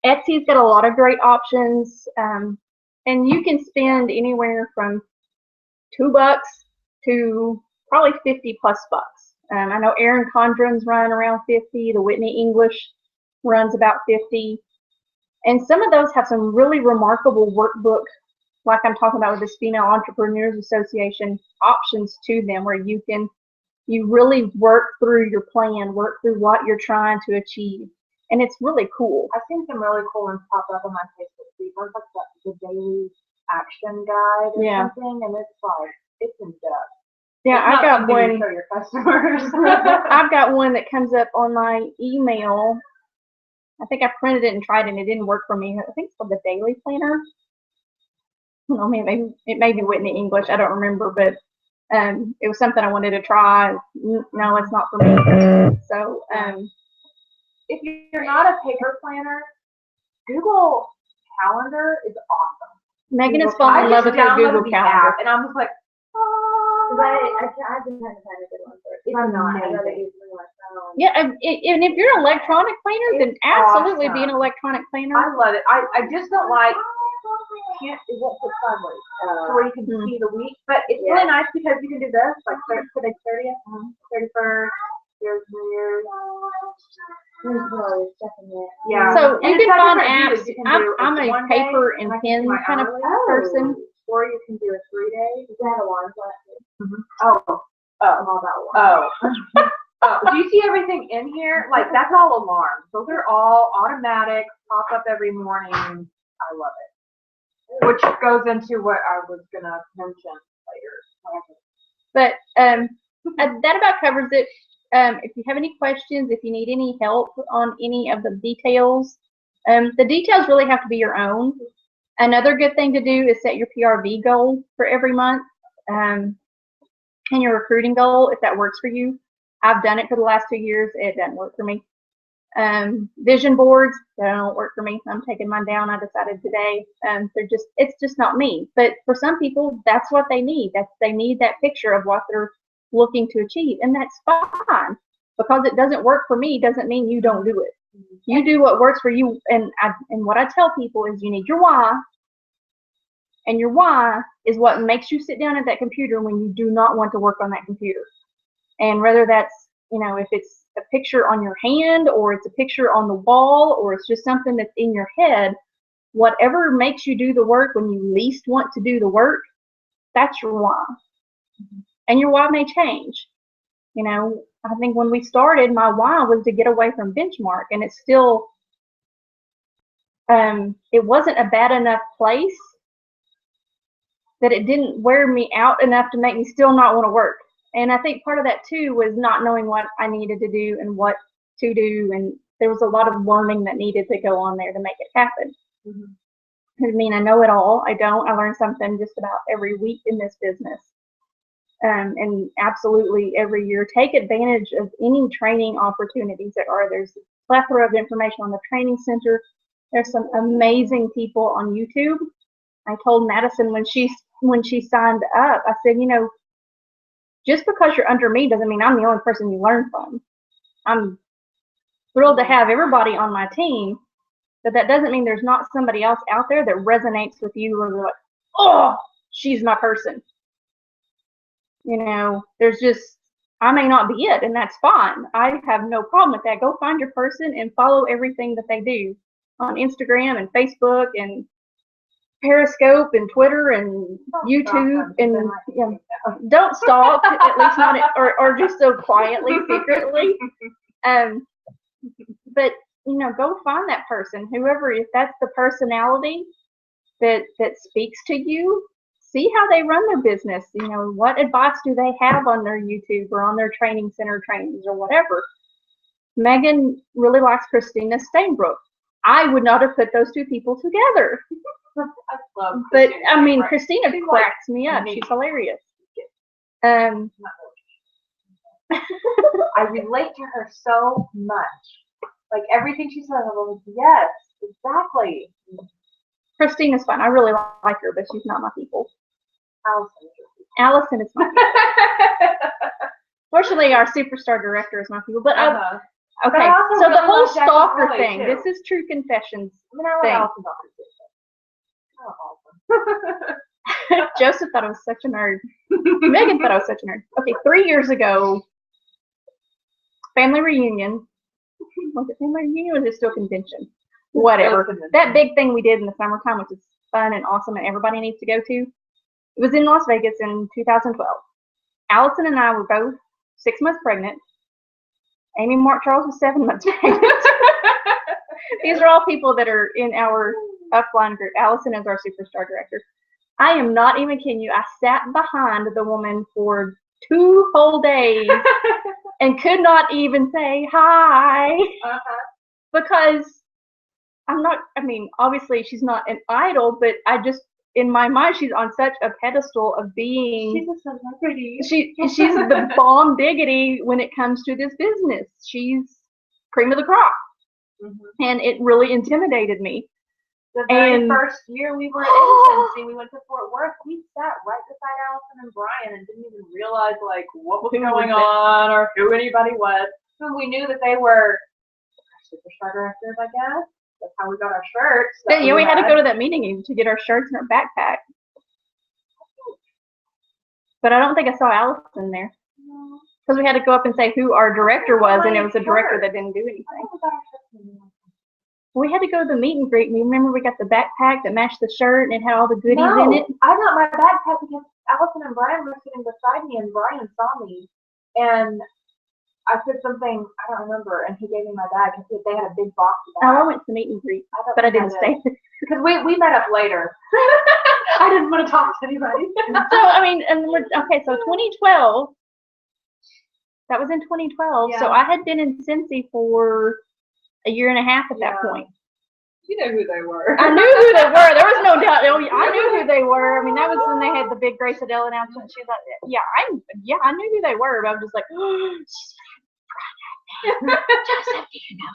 Etsy's got a lot of great options. And you can spend anywhere from $2 to probably 50+ bucks. I know Erin Condren's running around 50. The Whitney English runs about 50. And some of those have some really remarkable workbook, like I'm talking about with this Female Entrepreneurs Association, options to them where you really work through your plan, work through what you're trying to achieve. And it's really cool. I've seen some really cool ones pop up on my Facebook feed. One's like the daily action guide or something, and it's like, it's in depth. Yeah, I got one. To show your customers. I've got one that comes up on my email. I think I printed it and tried it, and it didn't work for me. I think it's called the Daily Planner. I mean, it may be Whitney English. I don't remember, but it was something I wanted to try. No, it's not for me. So, if you're not a paper planner, Google Calendar is awesome. Megan has fallen in love with her Google Calendar. And I was like, I've been trying to find a good one for it. If I'm not, I'd rather use my phone. Yeah, and if you're an electronic planner, then absolutely be an electronic planner. I love it. I just don't like, it won't put sideways, where you can see the week. But it's really nice because you can do this, like today's 30th, 31st, there's New Year's. Yeah. So you can find apps. I'm a paper and pen kind of person. Or you can do a 3-day. Is that alarm clock? Oh. I'm all about alarms. Do you see everything in here? Like, that's all alarms. Those are all automatic, pop up every morning. I love it. Which goes into what I was going to mention later. But that about covers it. If you have any questions, if you need any help on any of the details really have to be your own. Another good thing to do is set your PRV goal for every month and your recruiting goal if that works for you. I've done it for the last 2 years. It doesn't work for me. Vision boards don't work for me. I'm taking mine down. I decided today. It's just not me. But for some people, that's what they need. They need that picture of what they're looking to achieve, and that's fine. Because it doesn't work for me doesn't mean you don't do it. You do what works for you, and what I tell people is you need your why, and your why is what makes you sit down at that computer when you do not want to work on that computer. And whether that's, if it's a picture on your hand, or it's a picture on the wall, or it's just something that's in your head, whatever makes you do the work when you least want to do the work, that's your why. And your why may change. I think when we started, my why was to get away from Benchmark, and it's still, it wasn't a bad enough place that it didn't wear me out enough to make me still not want to work. And I think part of that too was not knowing what I needed to do and what to do, and there was a lot of learning that needed to go on there to make it happen. I mean, I know it all. I don't. I learn something just about every week in this business. And absolutely every year, take advantage of any training opportunities that are. There's a plethora of information on the training center. There's some amazing people on YouTube. I told Madison when she signed up, I said, just because you're under me doesn't mean I'm the only person you learn from. I'm thrilled to have everybody on my team, but that doesn't mean there's not somebody else out there that resonates with you, or they're like, oh, she's my person. There's just, I may not be it, and that's fine. I have no problem with that. Go find your person and follow everything that they do on Instagram and Facebook and Periscope and Twitter and YouTube and don't stalk, at least not or just so quietly, secretly. But go find that person, whoever, if that's the personality that speaks to you. See how they run their business. What advice do they have on their YouTube or on their training center trainings or whatever. Megan really likes Christina Stainbrook. I would not have put those two people together. I love But Christina I mean, Stainbrook. Christina She's cracks me up. me. She's hilarious. I relate to her so much. Like everything she says, I'm like, yes, exactly. Christina's fun. I really like her, but she's not my people. Allison is my people. Fortunately, our superstar director is my people. But okay, But I also so the really whole love Jackie stalker Foley, thing. too. This is true confessions. I mean, I thing. love Allison Dawkins. Joseph thought I was such a nerd. Megan thought I was such a nerd. Okay, 3 years ago, family reunion. Was it family reunion or was it still convention? Whatever. That big thing we did in the summertime, which is fun and awesome and everybody needs to go to. It was in Las Vegas in 2012. Allison and I were both 6 months pregnant. Amy Mark Charles was 7 months pregnant. These are all people that are in our upline group. Allison is our superstar director. I am not even kidding you. I sat behind the woman for 2 whole days and could not even say hi because obviously she's not an idol, but in my mind, she's on such a pedestal of being. She's a celebrity. She's the bomb diggity when it comes to this business. She's cream of the crop, and it really intimidated me. The very first year we were in Cincy, we went to Fort Worth. We sat right beside Allison and Brian and didn't even realize what was going on or who anybody was. So we knew that they were superstar directors, I guess. That's how we got our shirts. We had to go to that meeting to get our shirts and our backpack. But I don't think I saw Allison there. Because we had to go up and say who our director was, and it was a director that didn't do anything. We had to go to the meet and greet, and you remember we got the backpack that matched the shirt, and it had all the goodies in it? I got my backpack because Allison and Brian were sitting beside me, and Brian saw me, and I said something, I don't remember, and he gave me my bag, and they had a big box of bags. Oh, I went to the meet and greet, but I didn't stay. Because we met up later. I didn't want to talk to anybody. So 2012, that was in 2012, so I had been in Cincy for a year and a half at that point. You know who they were. I knew who they were. There was no doubt. I knew who they were. I mean, that was when they had the big Grace Adele announcement. She was like, I knew who they were, but I was just like, Joseph, do you know?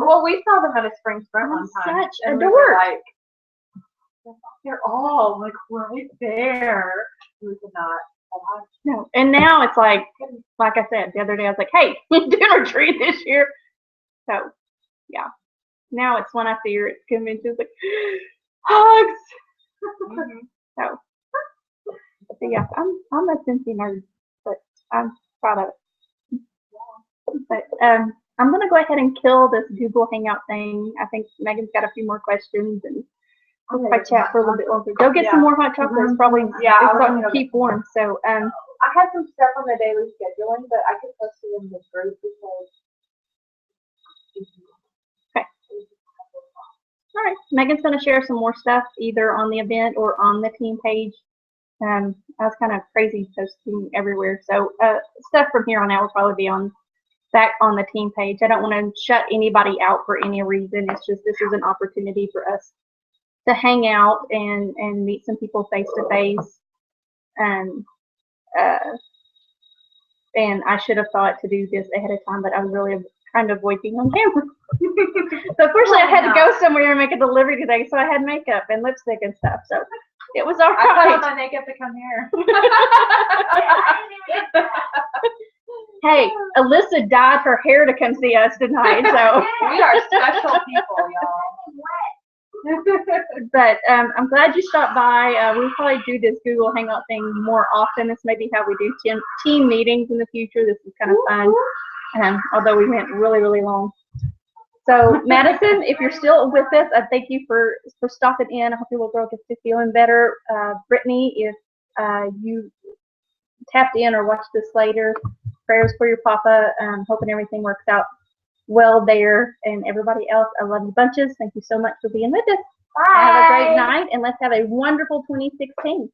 Well, we saw them at a spring sprint one time. Such a dork. They're all right there. We could not. No. And now it's like I said, the other day I was like, hey, dinner treat this year. So, yeah. Now it's when I see her at conventions, like, hugs. So, yeah, I'm a Cincy nerd, but I'm proud of it. But I'm gonna go ahead and kill this Google Hangout thing. I think Megan's got a few more questions, and I'll probably chat for a little bit longer. Go get some more hot chocolates. Probably something to keep warm. So I had some stuff on the daily scheduling, but I could post it in the group because. Okay. All right. Megan's gonna share some more stuff either on the event or on the team page. I was kind of crazy posting everywhere, so stuff from here on out will probably be back on the team page. I don't want to shut anybody out for any reason. It's just this is an opportunity for us to hang out and meet some people face to face. And I should have thought to do this ahead of time, but I was really trying to avoid being on camera. So fortunately, I had to go somewhere and make a delivery today, so I had makeup and lipstick and stuff. So it was all I right. thought my makeup to come here. Hey, Alyssa dyed her hair to come see us tonight, so we are special people, y'all. But I'm glad you stopped by. We'll probably do this Google Hangout thing more often. This may be how we do team meetings in the future. This is kind of fun, although we went really, really long. So Madison, if you're still with us, I thank you for stopping in. I hope your little girl gets to feeling better. Brittany, if you tapped in or watched this later, prayers for your papa. Hoping everything works out well there. And everybody else, I love you bunches. Thank you so much for being with us. Bye. Have a great night, and let's have a wonderful 2016.